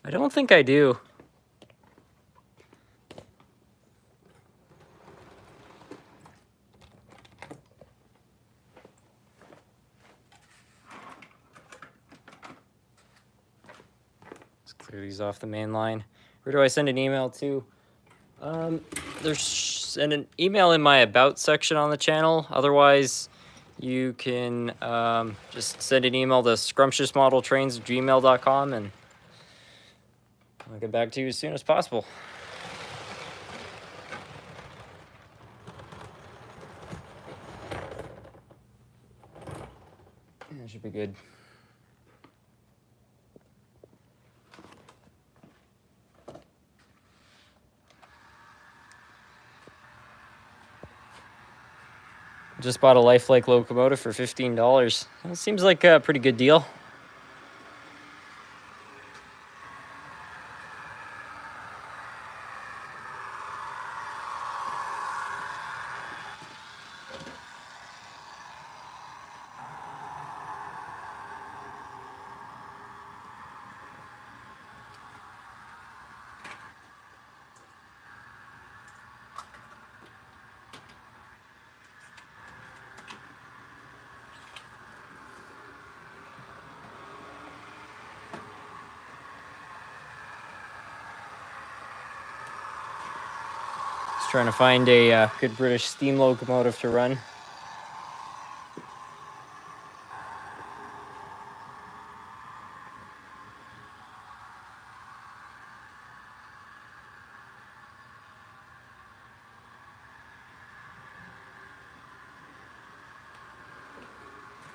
I don't think I do. Let's clear these off the main line. Where do I send an email to? There's an email in my About section on the channel. Otherwise, you can just send an email to scrumptiousmodeltrains@gmail.com and I'll get back to you as soon as possible. That should be good. Just bought a lifelike locomotive for $15. That seems like a pretty good deal. Trying to find a good British steam locomotive to run.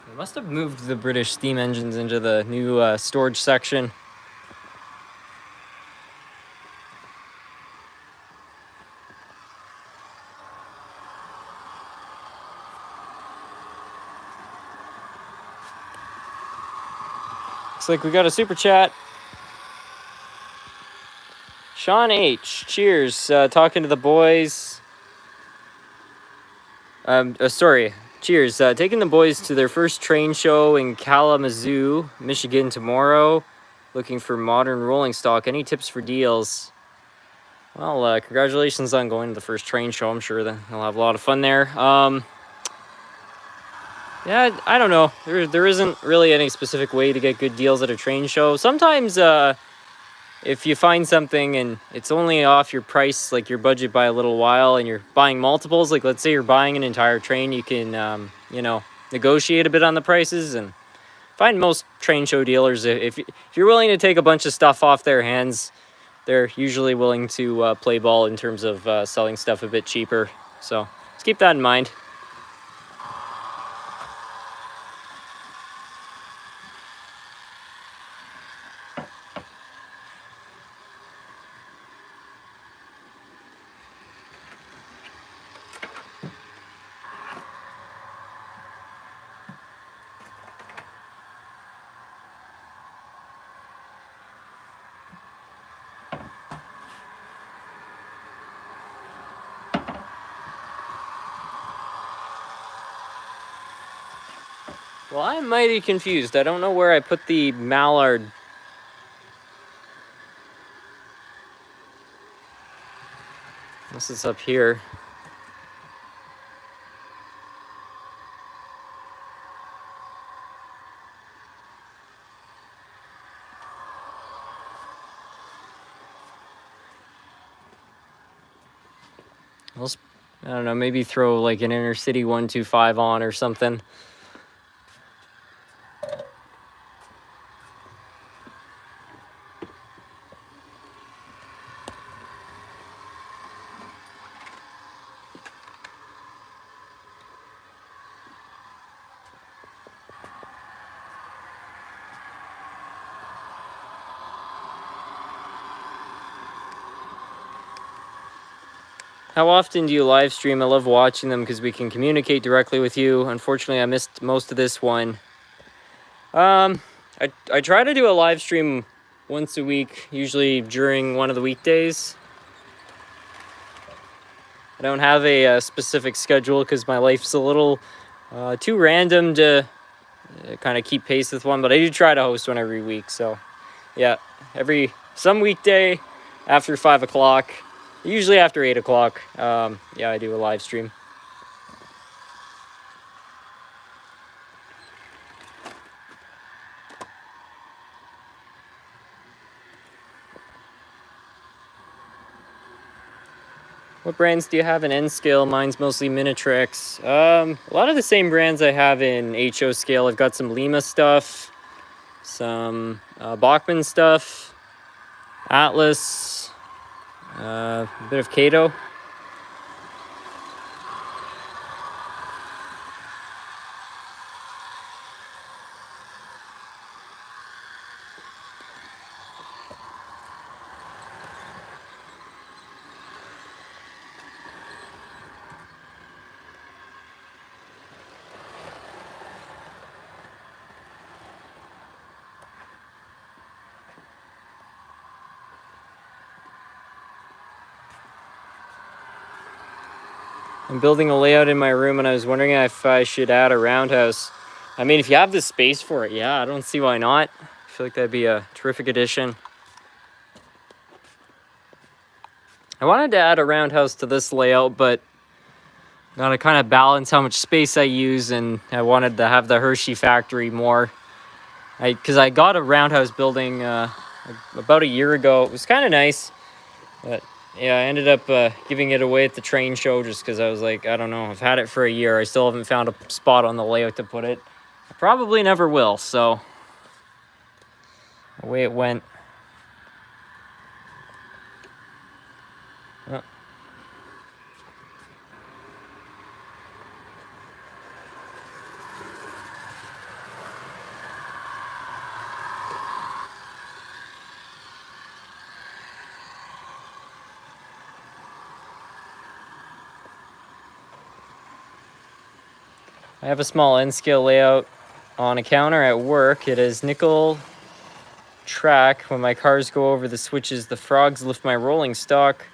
They must have moved the British steam engines into the new storage section. Looks like we got a super chat. Sean H. Cheers. Talking to the boys. Sorry. Cheers. Taking the boys to their first train show in Kalamazoo, Michigan tomorrow. Looking for modern rolling stock. Any tips for deals? Well, congratulations on going to the first train show. I'm sure that they'll have a lot of fun there. Yeah, I don't know. There isn't really any specific way to get good deals at a train show. Sometimes if you find something and it's only off your price, like your budget by a little while, and you're buying multiples, like let's say you're buying an entire train, you can, you know, negotiate a bit on the prices. And find most train show dealers, if you're willing to take a bunch of stuff off their hands, they're usually willing to play ball in terms of selling stuff a bit cheaper. So let's keep that in mind. Well, I'm mighty confused. I don't know where I put the mallard. Unless it's up here. I don't know, maybe throw like an inner city 125 on or something. How often do you live stream? I love watching them because we can communicate directly with you. Unfortunately, I missed most of this one. I try to do a live stream once a week, usually during one of the weekdays. I don't have a specific schedule because my life's a little too random to kind of keep pace with one, but I do try to host one every week. So yeah, some weekday after 5 o'clock. Usually after 8 o'clock, yeah, I do a live stream. What brands do you have in N scale? Mine's mostly Minitrix. A lot of the same brands I have in HO scale. I've got some Lima stuff, some Bachman stuff, Atlas, a bit of Kato. I'm building a layout in my room, and I was wondering if I should add a roundhouse. I mean, if you have the space for it, yeah, I don't see why not. I feel like that'd be a terrific addition. I wanted to add a roundhouse to this layout, but gotta kind of balance how much space I use, and I wanted to have the Hershey factory more. Because I got a roundhouse building about a year ago. It was kind of nice, but yeah, I ended up giving it away at the train show just because I was like, I don't know, I've had it for a year. I still haven't found a spot on the layout to put it. I probably never will, so away it went. Oh. I have a small N-scale layout on a counter at work. It is nickel track. When my cars go over the switches, the frogs lift my rolling stock.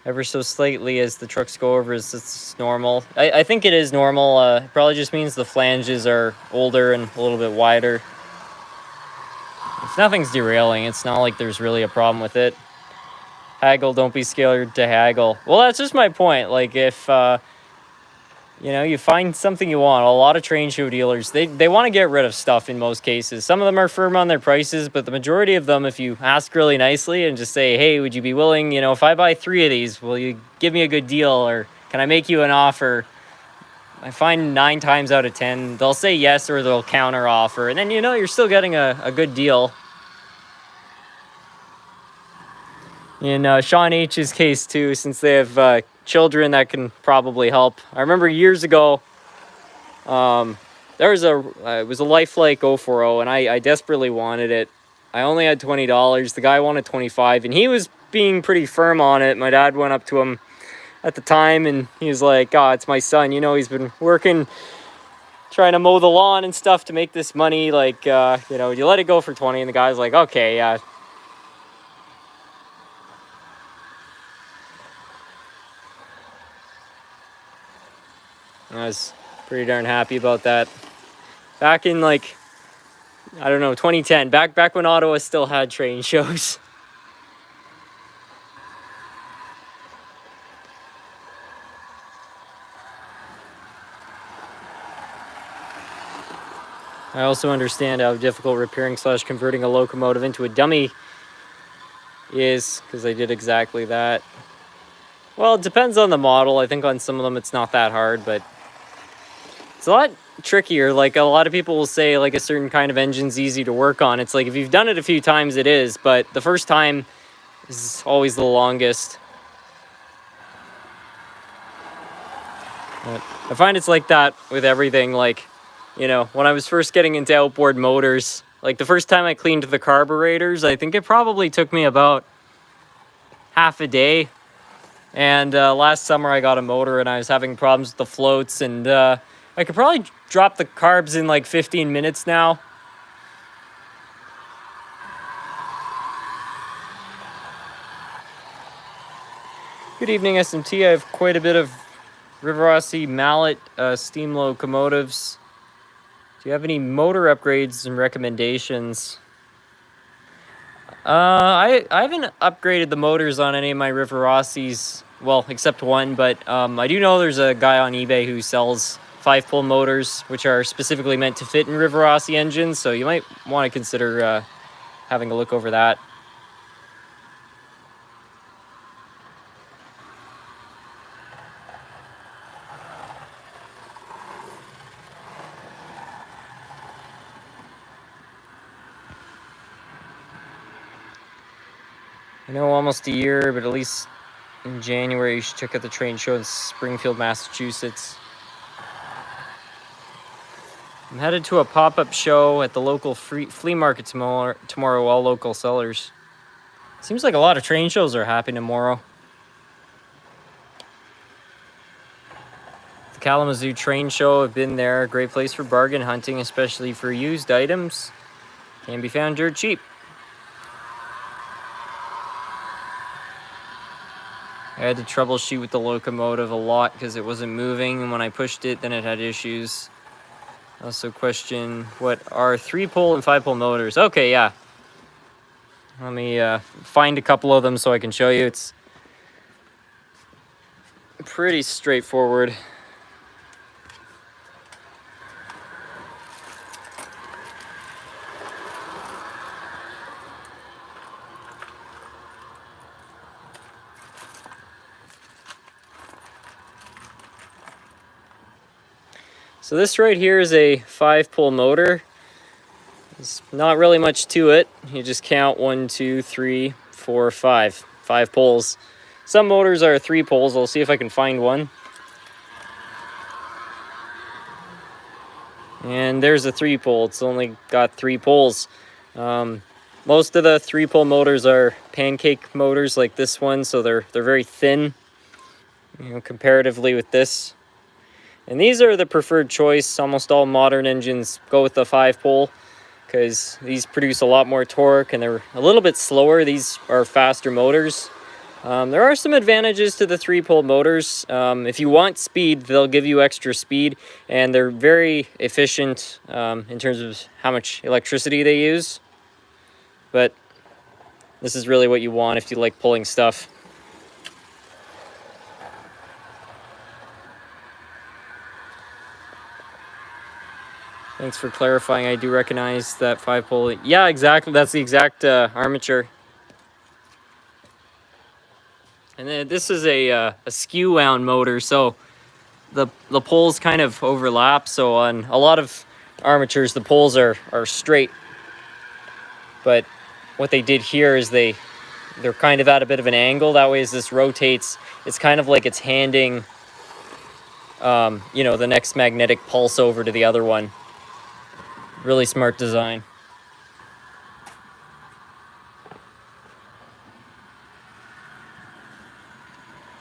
ever so slightly as the trucks go over is it's normal. I think it is normal. It probably just means the flanges are older and a little bit wider. If nothing's derailing, it's not like there's really a problem with it. Haggle, don't be scared to haggle. Well, that's just my point. Like, if you know, you find something you want. A lot of train show dealers, they want to get rid of stuff in most cases. Some of them are firm on their prices, but the majority of them, if you ask really nicely and just say, hey, would you be willing, you know, if I buy 3 of these, will you give me a good deal, or can I make you an offer? I find 9 times out of 10, they'll say yes, or they'll counter offer. And then, you know, you're still getting a good deal. In Sean H's case, too, since they have children, that can probably help. I remember years ago, there was it was a Lifelike 040, and I desperately wanted it. I only had $20. The guy wanted $25, and he was being pretty firm on it. My dad went up to him at the time, and he was like, oh, it's my son. You know, he's been working, trying to mow the lawn and stuff to make this money. Like, you know, you let it go for 20, and the guy's like, okay, yeah. I was pretty darn happy about that. Back in, like, I don't know, 2010, back when Ottawa still had train shows. I also understand how difficult repairing / converting a locomotive into a dummy is, because I did exactly that. Well, it depends on the model. I think on some of them it's not that hard, but it's a lot trickier. Like, a lot of people will say, like, a certain kind of engine's easy to work on. It's like, if you've done it a few times, it is, but the first time is always the longest. But I find it's like that with everything. Like, you know, when I was first getting into outboard motors, like, the first time I cleaned the carburetors, I think it probably took me about half a day. And last summer I got a motor and I was having problems with the floats, and I could probably drop the carbs in like 15 minutes now. Good evening, SMT. I have quite a bit of Riverossi Mallet steam locomotives. Do you have any motor upgrades and recommendations? I haven't upgraded the motors on any of my Riverossis, well, except one, but I do know there's a guy on eBay who sells 5-pole motors, which are specifically meant to fit in Riverossi engines, so you might want to consider having a look over that. I know almost a year, but at least in January you should check out the train show in Springfield, Massachusetts. I'm headed to a pop-up show at the local flea market tomorrow, all local sellers. Seems like a lot of train shows are happening tomorrow. The Kalamazoo Train Show, I've been there. Great place for bargain hunting, especially for used items. Can be found dirt cheap. I had to troubleshoot with the locomotive a lot because it wasn't moving, and when I pushed it, then it had issues. Also question, what are 3-pole and 5-pole motors? Okay, yeah. Let me find a couple of them so I can show you. It's pretty straightforward. So this right here is a 5-pole motor. There's not really much to it. You just count 1, 2, 3, 4, 5. 5 poles. Some motors are 3 poles. I'll see if I can find one. And there's a 3-pole. It's only got 3 poles. Most of the 3-pole motors are pancake motors like this one, so they're very thin, you know, comparatively with this. And these are the preferred choice. Almost all modern engines go with the 5-pole because these produce a lot more torque and they're a little bit slower. These are faster motors. There are some advantages to the 3-pole motors. If you want speed, they'll give you extra speed, and they're very efficient in terms of how much electricity they use. But this is really what you want if you like pulling stuff. Thanks for clarifying. I do recognize that 5-pole. Yeah, exactly. That's the exact armature. And then this is a skew wound motor, so the poles kind of overlap. So on a lot of armatures, the poles are straight. But what they did here is they're kind of at a bit of an angle. That way, as this rotates, it's kind of like it's handing, you know, the next magnetic pulse over to the other one. Really smart design.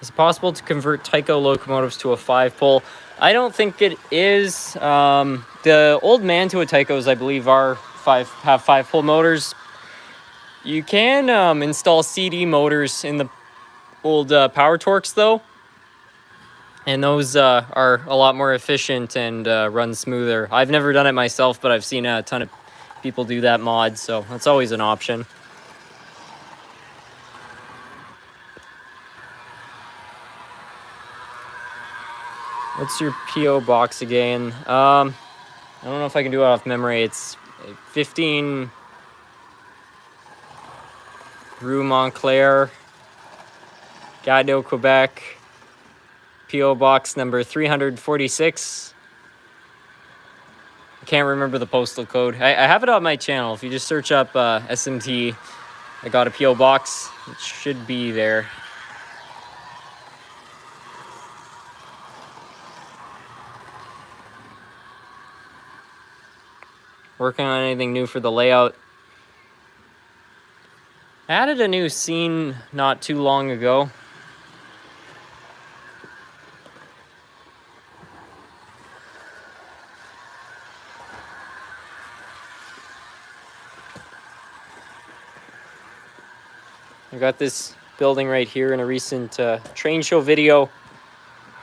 Is it possible to convert Tyco locomotives to a 5-pole? I don't think it is. The old Mantua Tycos, I believe, have 5-pole motors. You can install CD motors in the old Power Torques, though. And those are a lot more efficient and run smoother. I've never done it myself, but I've seen a ton of people do that mod, so that's always an option. What's your P.O. box again? I don't know if I can do it off memory. It's 15 Rue Montclair, Gatineau, Quebec. P.O. box number 346. I can't remember the postal code. I have it on my channel. If you just search up SMT, I got a P.O. box. It should be there. Working on anything new for the layout. I added a new scene not too long ago. I got this building right here in a recent train show video,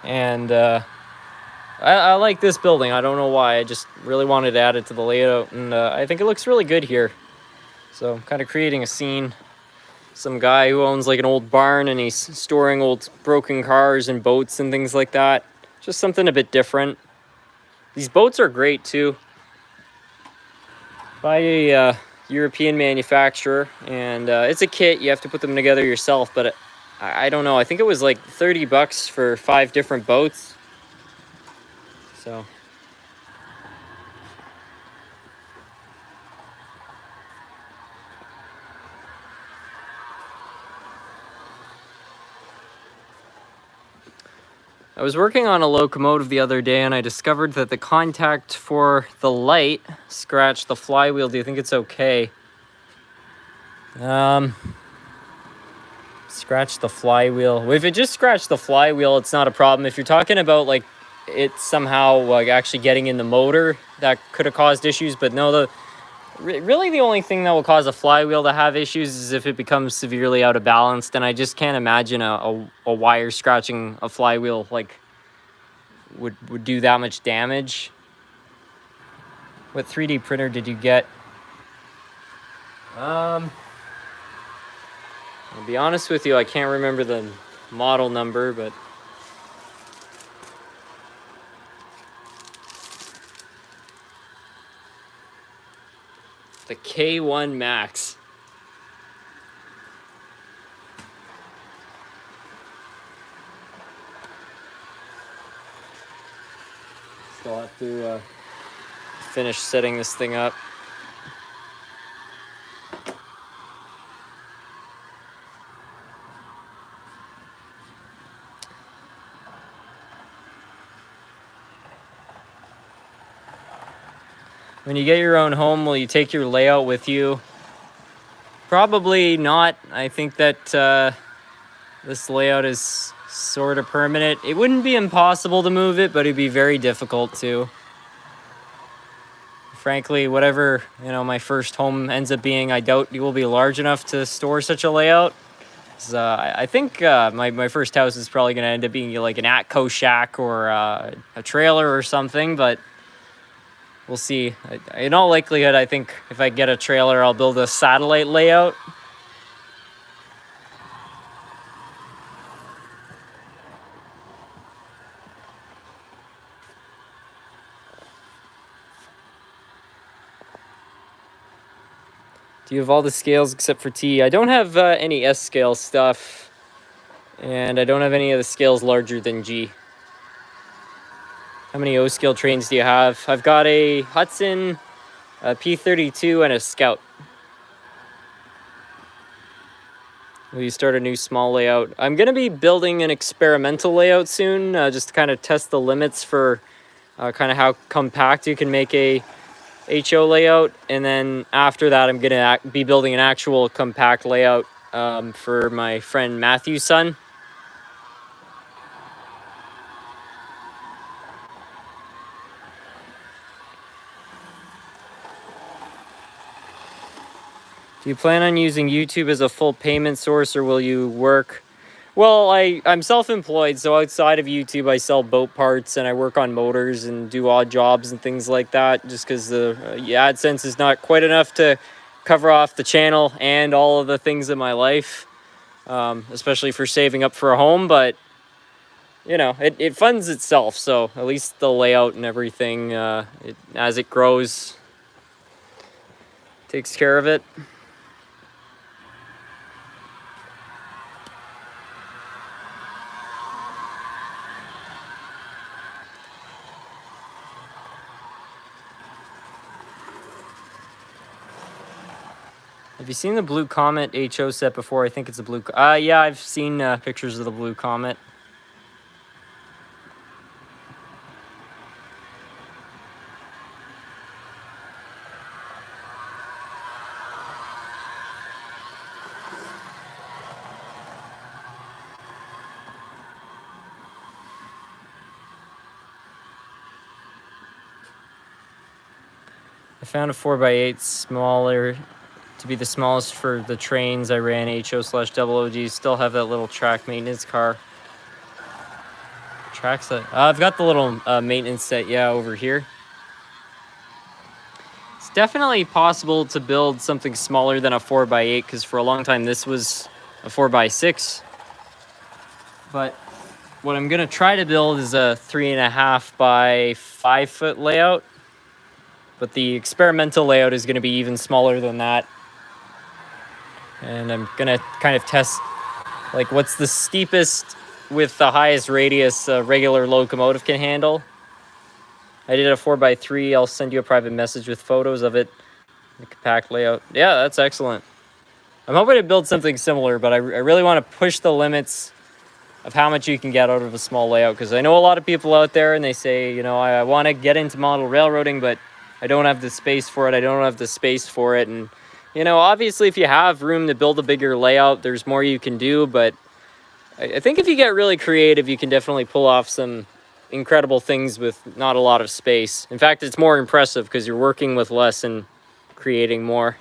and I like this building. I don't know why. I just really wanted to add it to the layout, and I think it looks really good here. So I'm kind of creating a scene. Some guy who owns like an old barn, and he's storing old broken cars and boats and things like that. Just something a bit different. These boats are great too. By a European manufacturer, and it's a kit. You have to put them together yourself, but I don't know. I think it was like 30 bucks for 5 different boats. So I was working on a locomotive the other day, and I discovered that the contact for the light scratched the flywheel. Do you think it's okay? Scratch the flywheel. If it just scratched the flywheel, it's not a problem. If you're talking about like it somehow like actually getting in the motor, that could have caused issues. But no, really the only thing that will cause a flywheel to have issues is if it becomes severely out of balance. And I just can't imagine a wire scratching a flywheel like would do that much damage. What 3D printer did you get? I'll be honest with you, I can't remember the model number, but the K1 Max. Still have to finish setting this thing up. When you get your own home, will you take your layout with you? Probably not. I think that this layout is sort of permanent. It wouldn't be impossible to move it, but it'd be very difficult to. Frankly, whatever, my first home ends up being, I doubt it will be large enough to store such a layout. I think my first house is probably going to end up being like an Atco shack or a trailer or something, but we'll see. In all likelihood, I think if I get a trailer, I'll build a satellite layout. Do you have all the scales except for T? I don't have any S scale stuff, and I don't have any of the scales larger than G. How many O scale trains do you have? I've got a Hudson, a P32, and a Scout. Will you start a new small layout? I'm going to be building an experimental layout soon, just to kind of test the limits for kind of how compact you can make a HO layout, and then after that I'm gonna be building an actual compact layout for my friend Matthew's son. Do you plan on using YouTube as a full payment source, or will you work? Well, I'm self-employed, so outside of YouTube I sell boat parts and I work on motors and do odd jobs and things like that, just because the AdSense is not quite enough to cover off the channel and all of the things in my life, especially for saving up for a home. But you know, it funds itself, so at least the layout and everything, as it grows, takes care of it. Have you seen the Blue Comet HO set before? I think it's a blue... yeah, I've seen pictures of the Blue Comet. I found a 4x8 smaller... to be the smallest for the trains I ran HO/OOG. Still have that little track maintenance car. Track set. I've got the little maintenance set, yeah, over here. It's definitely possible to build something smaller than a 4x8, because for a long time this was a 4x6. But what I'm gonna try to build is a 3.5 by 5 foot layout. But the experimental layout is gonna be even smaller than that. And I'm gonna kind of test like what's the steepest with the highest radius a regular locomotive can handle. I did a 4x3. I'll send you a private message with photos of it. The compact layout. Yeah, that's excellent. I'm hoping to build something similar, but I really want to push the limits of how much you can get out of a small layout, because I know a lot of people out there and they say, you know, I want to get into model railroading, but I don't have the space for it. I don't have the space for it. And you know, obviously, if you have room to build a bigger layout, there's more you can do. But I think if you get really creative, you can definitely pull off some incredible things with not a lot of space. In fact, it's more impressive because you're working with less and creating more.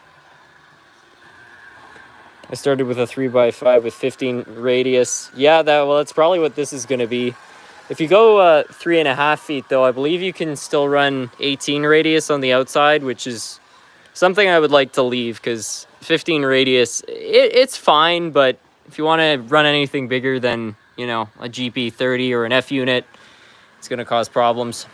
I started with a 3x5 with 15 radius. Yeah, that's probably what this is going to be. If you go 3.5 feet, though, I believe you can still run 18 radius on the outside, which is something I would like to leave, because 15 radius, it's fine, but if you want to run anything bigger than, you know, a GP30 or an F unit, it's going to cause problems.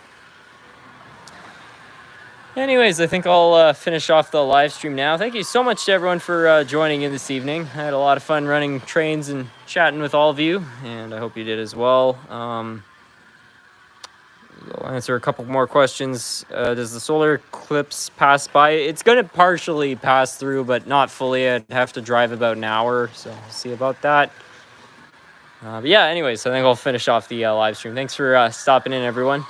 Anyways, I think I'll finish off the live stream now. Thank you so much to everyone for joining in this evening. I had a lot of fun running trains and chatting with all of you, and I hope you did as well. I'll answer a couple more questions. Does the solar eclipse pass by? It's going to partially pass through, but not fully. I'd have to drive about an hour, so we'll see about that. But yeah, anyways, I think I'll finish off the live stream. Thanks for stopping in, everyone.